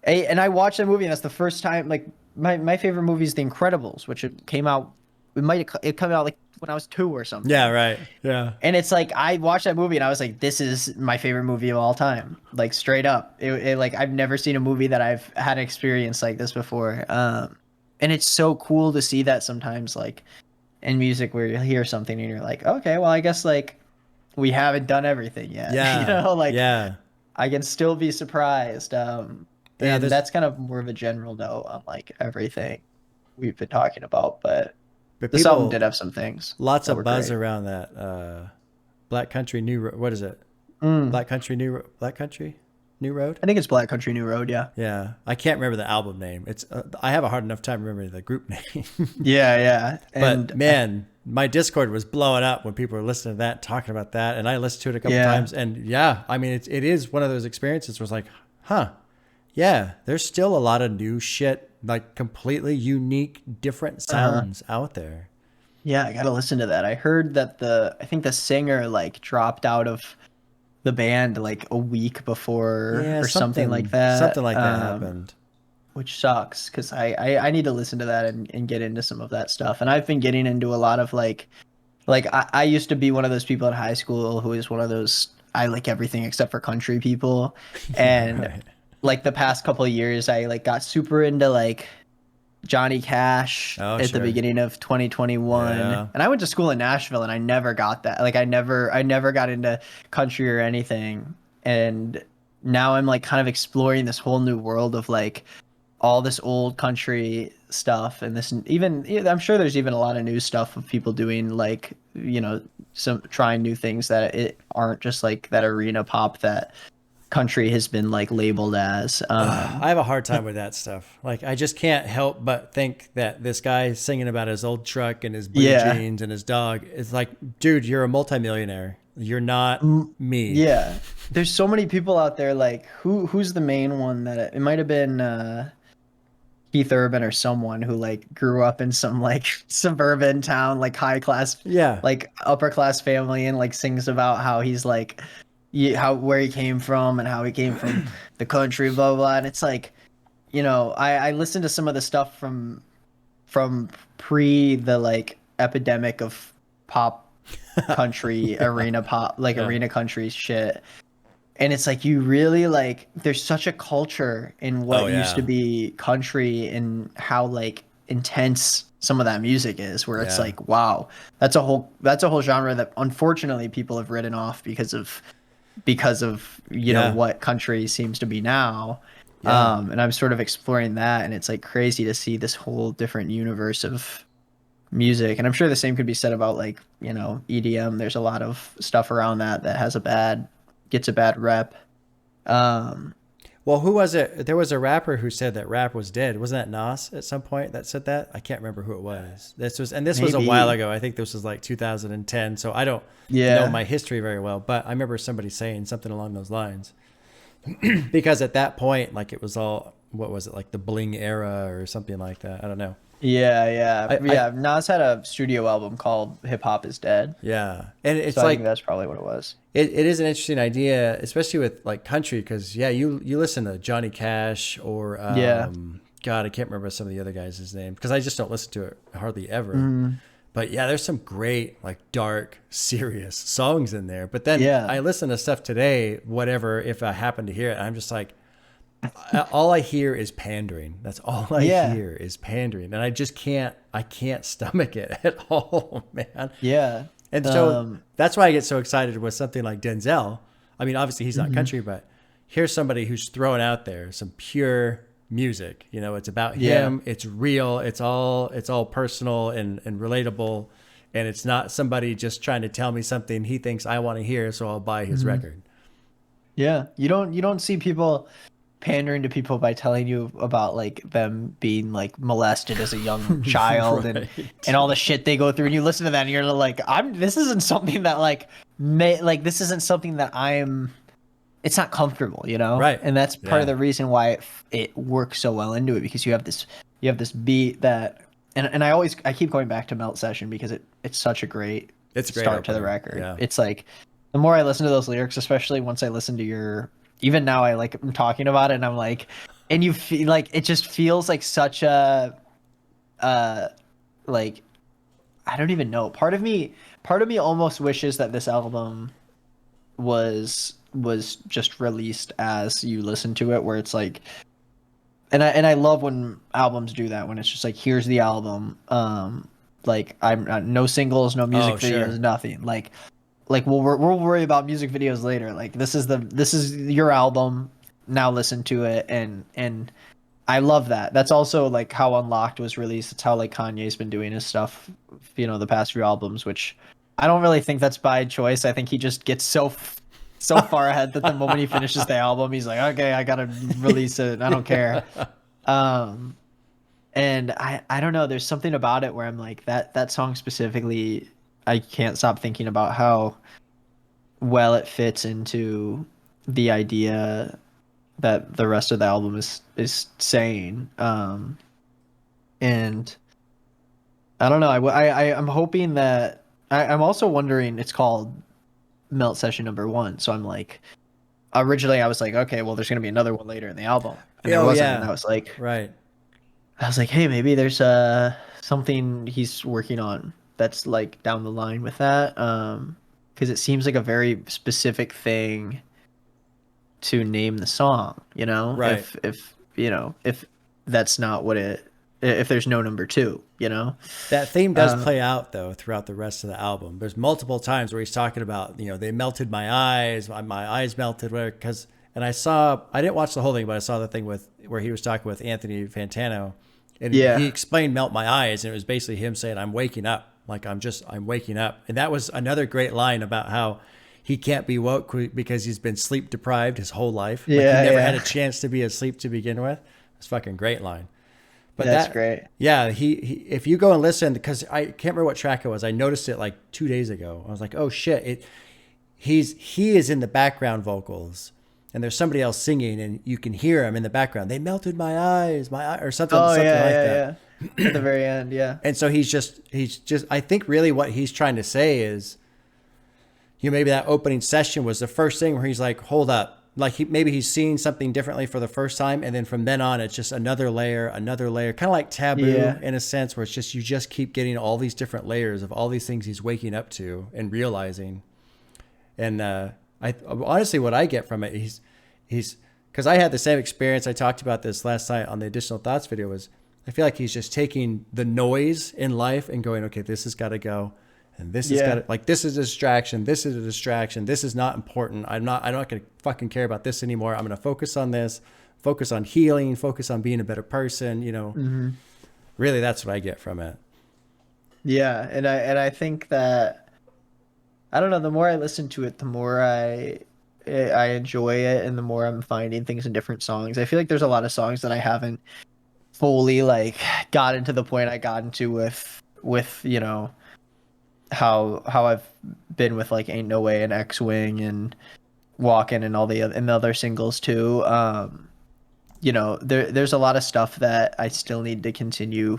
And I watched that movie and that's the first time, like my favorite movie is The Incredibles, which it came out like when I was 2 or something. Yeah, right. Yeah. And it's like I watched that movie and I was like, this is my favorite movie of all time. Like straight up. It like I've never seen a movie that I've had an experience like this before. And it's so cool to see that sometimes, like in music where you hear something and you're like, okay, well I guess like we haven't done everything yet. Yeah. I can still be surprised. And that's kind of more of a general note on like everything we've been talking about, but this album did have some things. Lots of buzz around that Black Country New. What is it? Black Country New Black Country. New Road? I think it's Black Country New Road. Yeah. Yeah, I can't remember the album name. It's I have a hard enough time remembering the group name. Yeah, yeah. But And man, my Discord was blowing up when people were listening to that, talking about that, and I listened to it a couple yeah. times. And yeah, I mean, it is one of those experiences where it's like, huh, yeah, there's still a lot of new shit, like completely unique, different sounds out there. Yeah, I gotta listen to that. I heard that I think the singer like dropped out of the band like a week before Yeah, or something like that. something like that happened. Which sucks because I need to listen to that and get into some of that stuff. And I've been getting into a lot of like I used to be one of those people in high school who is one of those I like everything except for country people. And Right. like the past couple of years I like got super into like Johnny Cash Oh, at the sure. beginning of 2021. Yeah. And I went to school in Nashville and I never got that. Like I never got into country or anything. And now I'm like kind of exploring this whole new world of like all this old country stuff and this even I'm sure there's even a lot of new stuff of people doing like, you know, some trying new things that it aren't just like that arena pop that country has been like labeled as. I have a hard time with that stuff. Like, I just can't help but think that this guy singing about his old truck and his blue Yeah. jeans and his dog is like, dude, you're a multimillionaire. You're not me. Yeah, there's so many people out there. Like who's the main one that it might have been Keith Urban or someone who like grew up in some like suburban town, like high class, Yeah. like upper class family, and like sings about how he's like how where he came from and how he came from the country, blah blah. Blah. And it's like, you know, I listened to some of the stuff from pre the like epidemic of pop country arena pop like Yeah. arena country shit, and it's like you really like there's such a culture in what Oh, used yeah. to be country and how like intense some of that music is, where it's Yeah. like wow, that's a whole genre that unfortunately people have written off because of you Yeah. know what country seems to be now. Yeah. And I'm sort of exploring that, and it's like crazy to see this whole different universe of music. And I'm sure the same could be said about like, you know, EDM. There's a lot of stuff around that gets a bad rep. Um, Well, who was it? There was a rapper who said that rap was dead. Wasn't that Nas at some point that said that? I can't remember who it was. This was a Maybe. while ago. I think this was like 2010. So I don't Yeah. know my history very well, but I remember somebody saying something along those lines. Because at that point, like it was all, what was it, like the bling era or something like that? I don't know. yeah. Nas had a studio album called Hip Hop Is Dead. Yeah. And it's So I like, think that's probably what it was. it is an interesting idea, especially with like country, because yeah, you listen to Johnny Cash or Yeah. God, I can't remember some of the other guys' name because I just don't listen to it hardly ever. Mm-hmm. But yeah, there's some great like dark, serious songs in there. But then Yeah. I listen to stuff today, whatever, if I happen to hear it, I'm just like, all I hear is pandering. That's all I Yeah. hear is pandering, and I can't stomach it at all, man. Yeah. And so that's why I get so excited with something like Denzel. I mean, obviously he's not country, but here's somebody who's throwing out there some pure music. You know, it's about him. It's real. It's all personal and relatable. And it's not somebody just trying to tell me something he thinks I want to hear, so I'll buy his record. Yeah. You don't see people pandering to people by telling you about like them being like molested as a young child Right. and all the shit they go through, and you listen to that and you're like, this isn't something that this isn't something that it's not comfortable, you know? Right. And that's part Yeah. of the reason why it works so well into it, because you have this beat that and I keep going back to Melt Session because it's such a great It's a great start to the opener. record. Yeah. It's like the more I listen to those lyrics, especially once I listen to even now I'm talking about it and I'm like, and you feel like it just feels like such a like I don't even know. Part of me almost wishes that this album was just released as you listen to it, where it's like, and I love when albums do that, when it's just like, here's the album, like I'm no singles, no music videos, sure. nothing. Like we'll worry about music videos later. Like this is your album. Now listen to it, and I love that. That's also like how Unlocked was released. It's how like Kanye's been doing his stuff, you know, the past few albums, which I don't really think that's by choice. I think he just gets so so far ahead that the moment he finishes the album, he's like, okay, I gotta release it. I don't care. And I don't know. There's something about it where I'm like that song specifically. I can't stop thinking about how well it fits into the idea that the rest of the album is saying. And I don't know. I'm hoping that I'm also wondering. It's called Melt Session #1, so I'm like, originally I was like, okay, well, there's gonna be another one later in the album, and there wasn't. And I was like, right. I was like, hey, maybe there's something he's working on that's like down the line with that, because it seems like a very specific thing to name the song, you know? Right. If you know, if that's not what if there's no #2, you know? That theme does play out though throughout the rest of the album. There's multiple times where he's talking about, you know, they melted my eyes melted, whatever. And I didn't watch the whole thing, but I saw the thing where he was talking with Anthony Fantano, and he explained "melt my eyes," and it was basically him saying, "I'm waking up, like I'm waking up." And that was another great line about how he can't be woke because he's been sleep deprived his whole life. Like he never had a chance to be asleep to begin with. It's a fucking great line. But that's great. Yeah, he if you go and listen, because I can't remember what track it was. I noticed it like 2 days ago. I was like, oh shit, he is in the background vocals, and there's somebody else singing, and you can hear him in the background. They melted my eyes, or something, something like that. Yeah. At the very end, yeah. And so he's just. I think really what he's trying to say is, you know, maybe that opening session was the first thing where he's like, hold up. Like maybe he's seeing something differently for the first time, and then from then on, it's just another layer, kind of like Taboo in a sense, where it's just you just keep getting all these different layers of all these things he's waking up to and realizing. And I honestly, what I get from it, he's because I had the same experience. I talked about this last night on the Additional Thoughts video. Was I feel like he's just taking the noise in life and going, okay, this has got to go. And this is like, this is a distraction. This is a distraction. This is not important. I'm not going to fucking care about this anymore. I'm going to focus on this, focus on healing, focus on being a better person. You know, really, that's what I get from it. Yeah. And I think that, I don't know, the more I listen to it, the more I enjoy it, and the more I'm finding things in different songs. I feel like there's a lot of songs that I haven't fully like gotten to the point I got into with, you know, how I've been with like Ain't No Way and X-Wing and Walkin' and all the other singles too. You know, there's a lot of stuff that I still need to continue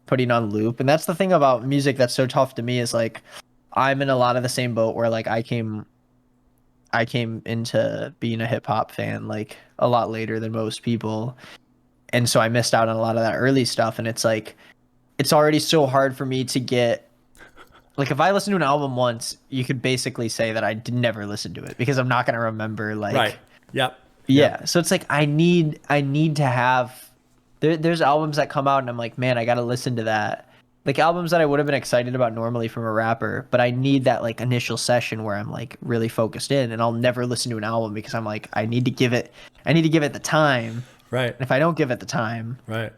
putting on loop. And that's the thing about music that's so tough to me, is like I'm in a lot of the same boat where like I came into being a hip hop fan like a lot later than most people. And so I missed out on a lot of that early stuff, and it's like it's already so hard for me to get. Like, if I listen to an album once, you could basically say that I never listened to it, because I'm not going to remember, like... Right. Yep. Yeah. So it's like, I need to have... There's albums that come out, and I'm like, man, I got to listen to that. Like, albums that I would have been excited about normally from a rapper, but I need that, like, initial session where I'm, like, really focused in, and I'll never listen to an album because I'm like, I need to give it the time. Right. And if I don't give it the time... Right.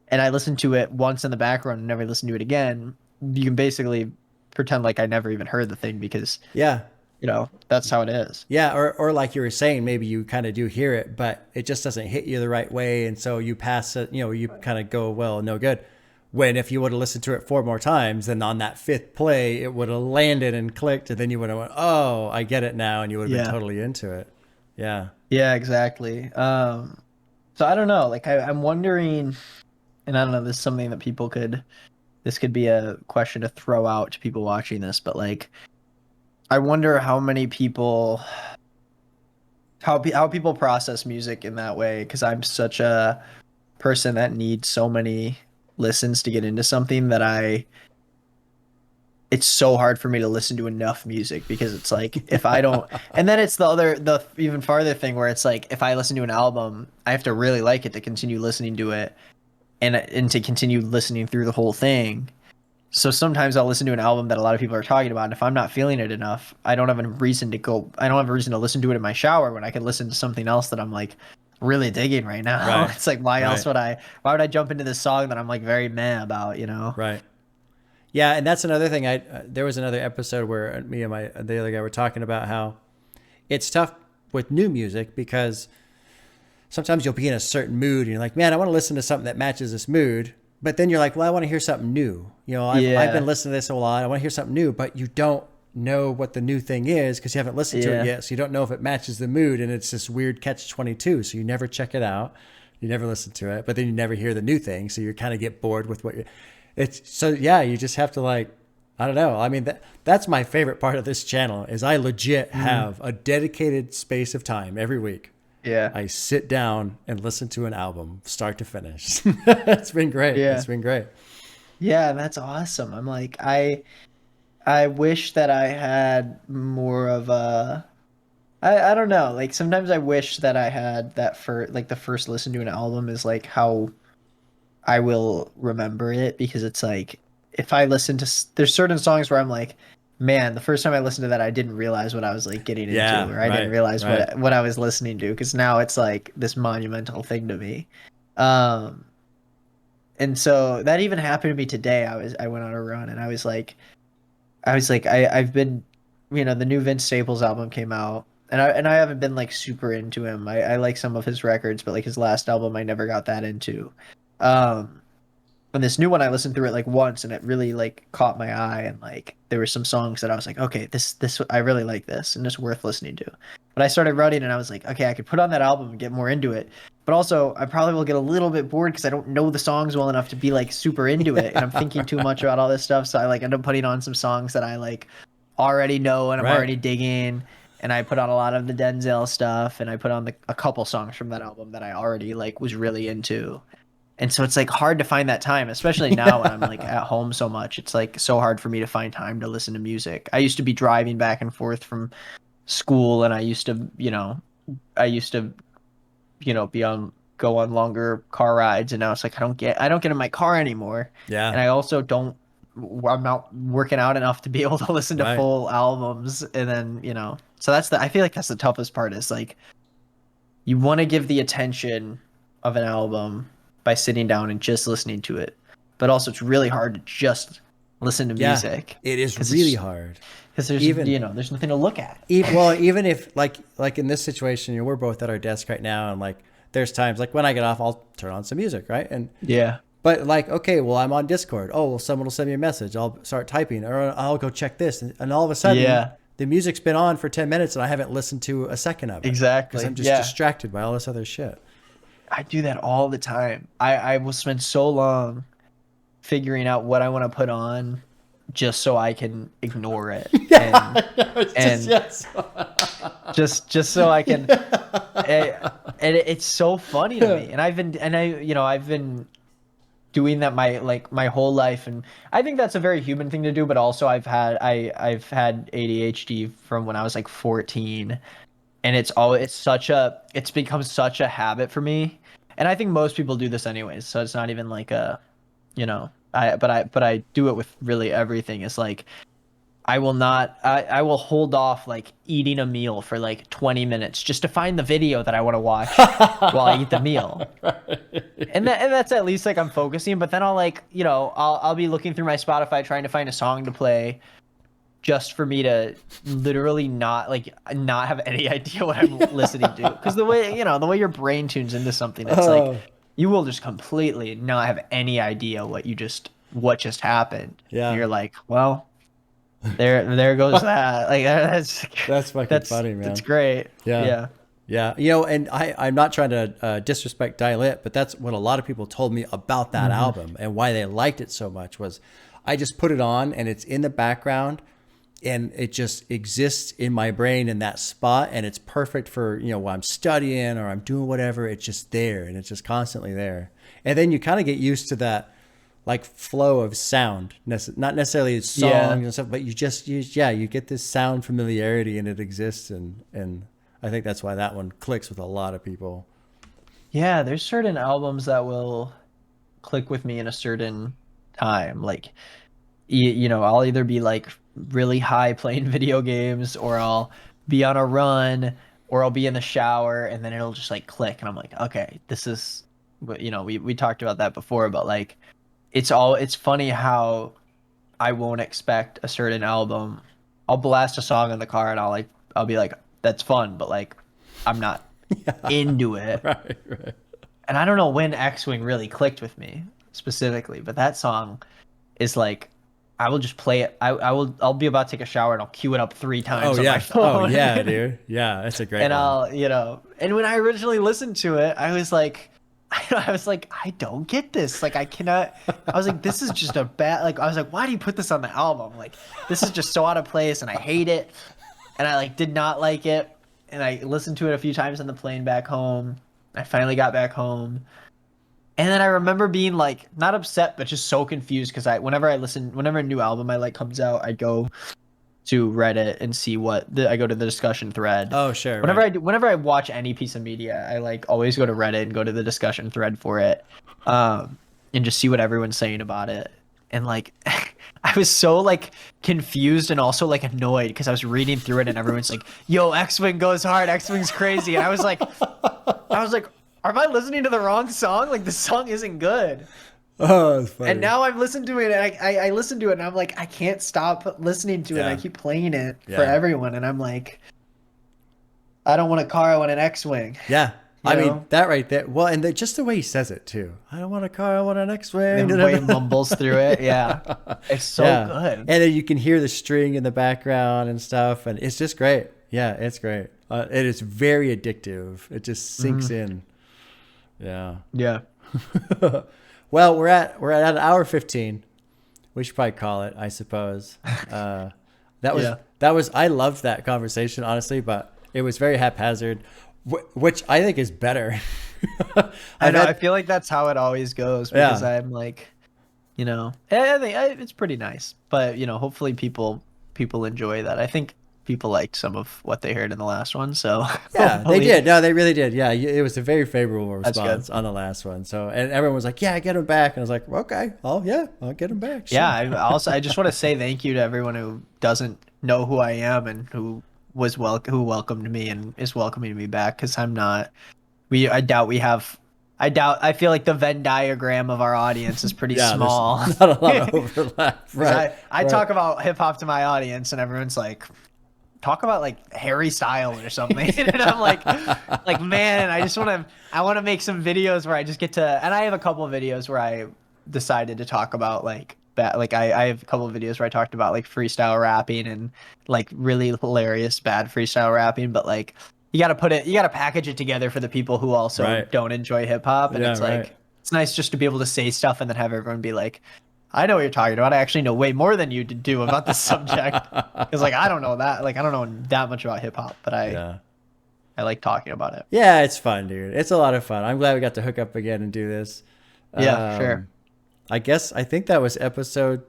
And I listen to it once in the background and never listen to it again... You can basically pretend like I never even heard the thing, because you know, that's how it is. Yeah. Or like you were saying, maybe you kind of do hear it, but it just doesn't hit you the right way. And so you pass it, you know, you kind of go, well, no good. When if you would have listened to it 4 more times, then on that 5th play, it would have landed and clicked. And then you would have went, oh, I get it now. And you would have been totally into it. Yeah. Yeah, exactly. So I don't know, like I'm wondering, and I don't know, this is something that this could be a question to throw out to people watching this, but like, I wonder how many people, how people process music in that way. Cause I'm such a person that needs so many listens to get into something that it's so hard for me to listen to enough music, because it's like, if I don't, and then it's the even farther thing where it's like, if I listen to an album, I have to really like it to continue listening to it. And to continue listening through the whole thing. So sometimes I'll listen to an album that a lot of people are talking about, and if I'm not feeling it enough, I don't have a reason to listen to it in my shower, when I can listen to something else that I'm like really digging right now. Right. It's like, why would I jump into this song that I'm like very meh about, you know? Right. Yeah. And that's another thing. There was another episode where me and the other guy were talking about how it's tough with new music because sometimes you'll be in a certain mood and you're like, man, I want to listen to something that matches this mood. But then you're like, well, I want to hear something new. You know, I've been listening to this a lot. I want to hear something new, but you don't know what the new thing is because you haven't listened to it yet. So you don't know if it matches the mood. And it's this weird catch-22. So you never check it out. You never listen to it, but then you never hear the new thing. So you kind of get bored with what it's. So yeah, you just have to like, I don't know. I mean, that's my favorite part of this channel is I legit have a dedicated space of time every week. Yeah. I sit down and listen to an album start to finish. It's been great. Yeah. It's been great. Yeah, that's awesome. I'm like, I wish that I had more of a, I don't know. Like sometimes I wish that I had that for like the first listen to an album is like how I will remember it because it's like if I listen to there's certain songs where I'm like, man, the first time I listened to that I didn't realize what I was like getting into or I didn't realize what I was listening to because now it's like this monumental thing to me. And so that even happened to me today. I went on a run and I've been, you know, the new Vince Staples album came out and I haven't been like super into him. I like some of his records, but like his last album I never got that into. And this new one I listened through it like once and it really like caught my eye and like there were some songs that I was like, okay, this I really like this and it's worth listening to. But I started running and I was like, okay, I could put on that album and get more into it. But also I probably will get a little bit bored because I don't know the songs well enough to be like super into it and I'm thinking too much about all this stuff. So I like end up putting on some songs that I like already know and I'm already digging. And I put on a lot of the Denzel stuff and I put on a couple songs from that album that I already like was really into. And so it's like hard to find that time, especially now when I'm like at home so much. It's like so hard for me to find time to listen to music. I used to be driving back and forth from school and I used to, go on longer car rides and now it's like I don't get in my car anymore. Yeah. And I also I'm not working out enough to be able to listen to full albums and then, so I feel like that's the toughest part is like you want to give the attention of an album by sitting down and just listening to it. But also it's really hard to just listen to music. It is really hard. Because there's there's nothing to look at. Even if like in this situation, we're both at our desk right now and like there's times like when I get off, I'll turn on some music, right? And but like, okay, well, I'm on Discord. Oh, well, someone will send me a message. I'll start typing or I'll go check this. And all of a sudden, the music's been on for 10 minutes and I haven't listened to a second of it. Exactly. Because I'm just distracted by all this other shit. I do that all the time. I will spend so long figuring out what I want to put on just so I can ignore it. Just so I can and it's so funny to me. And I've been doing that my whole life and I think that's a very human thing to do, but also I've had ADHD from when I was like 14 and it's become such a habit for me. And I think most people do this anyways, so it's not even like but I do it with really everything. It's like I will hold off like eating a meal for like 20 minutes just to find the video that I want to watch while I eat the meal. And that's at least like I'm focusing, but then I'll be looking through my Spotify trying to find a song to play just for me to literally not have any idea what I'm listening to. Because the way your brain tunes into something, it's like you will just completely not have any idea what just happened. Yeah. And you're like, well, there goes that. Like that's fucking funny, man. That's great. Yeah. And I'm not trying to disrespect Die Lit, but that's what a lot of people told me about that album and why they liked it so much was I just put it on and it's in the background and it just exists in my brain in that spot and it's perfect for, while I'm studying or I'm doing whatever, it's just there and it's just constantly there. And then you kind of get used to that like flow of sound, not necessarily songs and stuff, but you get this sound familiarity and it exists. And I think that's why that one clicks with a lot of people. Yeah. There's certain albums that will click with me in a certain time. Like, I'll either be like really high playing video games or I'll be on a run or I'll be in the shower and then it'll just like click. And I'm like, okay, this is, we talked about that before, but like, it's funny how I won't expect a certain album. I'll blast a song in the car and I'll be like, that's fun, but like I'm not into it. Right. And I don't know when X-Wing really clicked with me specifically, but that song is like, I will just play it. I'll be about to take a shower and I'll cue it up 3 times on my phone. Oh yeah, dude. Yeah, that's a great and one. And when I originally listened to it, I was like, I don't get this. Like, I cannot. I was like, this is just a bad. Like, I was like, why do you put this on the album? Like, this is just so out of place, and I hate it. And I like did not like it. And I listened to it a few times on the plane back home. I finally got back home, and then I remember being like not upset, but just so confused because whenever a new album I like comes out, I go to Reddit and see I go to the discussion thread. Oh, sure. Whenever I watch any piece of media, I like always go to Reddit and go to the discussion thread for it, and just see what everyone's saying about it. And like, I was so like confused and also like annoyed because I was reading through it and everyone's like, "Yo, X-Wing goes hard. X-Wing's crazy." And I was like, "Am I listening to the wrong song? Like, the song isn't good." Oh, that's funny. And now I've listened to it, and I listened to it, and I'm like, I can't stop listening to it. I keep playing it for everyone, and I'm like, I don't want a car, I want an X-Wing. Yeah. I mean, that right there. Well, and just the way he says it, too. I don't want a car, I want an X-Wing. The way he mumbles through it, yeah. It's so good. And then you can hear the string in the background and stuff, and it's just great. Yeah, it's great. It is very addictive. It just sinks in. Yeah. Yeah. Well, we're at an hour 15. We should probably call it, I suppose. That was I loved that conversation, honestly, but it was very haphazard, which I think is better. I feel like that's how it always goes because I'm like, I think it's pretty nice, but hopefully people enjoy that. I think people liked some of what they heard in the last one, so yeah, they did. No, they really did. Yeah, it was a very favorable response on the last one. So, and everyone was like, "Yeah, get him back," and I was like, "Okay, I'll get him back." Sure. Yeah, I just want to say thank you to everyone who doesn't know who I am and who welcomed me and is welcoming me back because I'm not. I feel like the Venn diagram of our audience is pretty small. Not a lot of overlap. Right. I talk about hip hop to my audience, and everyone's like, talk about like Harry Styles or something. And I'm like, man, I want to make some videos where I just get to, and I have a couple of videos where I decided to talk about like I have a couple of videos where I talked about like freestyle rapping and like really hilarious bad freestyle rapping, but like you got to package it together for the people who also don't enjoy hip hop. And it's nice just to be able to say stuff and then have everyone be like, I know what you're talking about. I actually know way more than you do about this subject. Because like I don't know that. Like I don't know that much about hip hop, but I like talking about it. Yeah, it's fun, dude. It's a lot of fun. I'm glad we got to hook up again and do this. Yeah, sure. I think that was episode.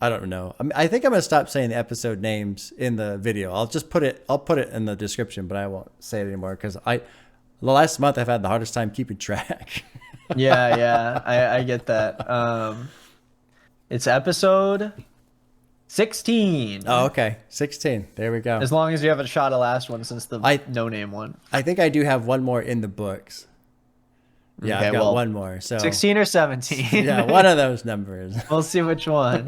I don't know. I think I'm gonna stop saying the episode names in the video. I'll put it in the description, but I won't say it anymore because the last month I've had the hardest time keeping track. yeah, I get that. It's episode 16. Oh, okay. 16. There we go. As long as you haven't shot a last one since the no-name one. I think I do have one more in the books. Yeah, okay, I've got one more. So 16 or 17. Yeah, one of those numbers. We'll see which one.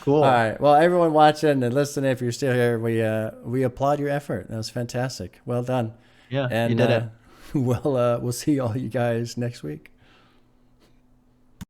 Cool. All right. Well, everyone watching and listening, if you're still here, we applaud your effort. That was fantastic. Well done. Yeah, and you did it. We'll see all you guys next week.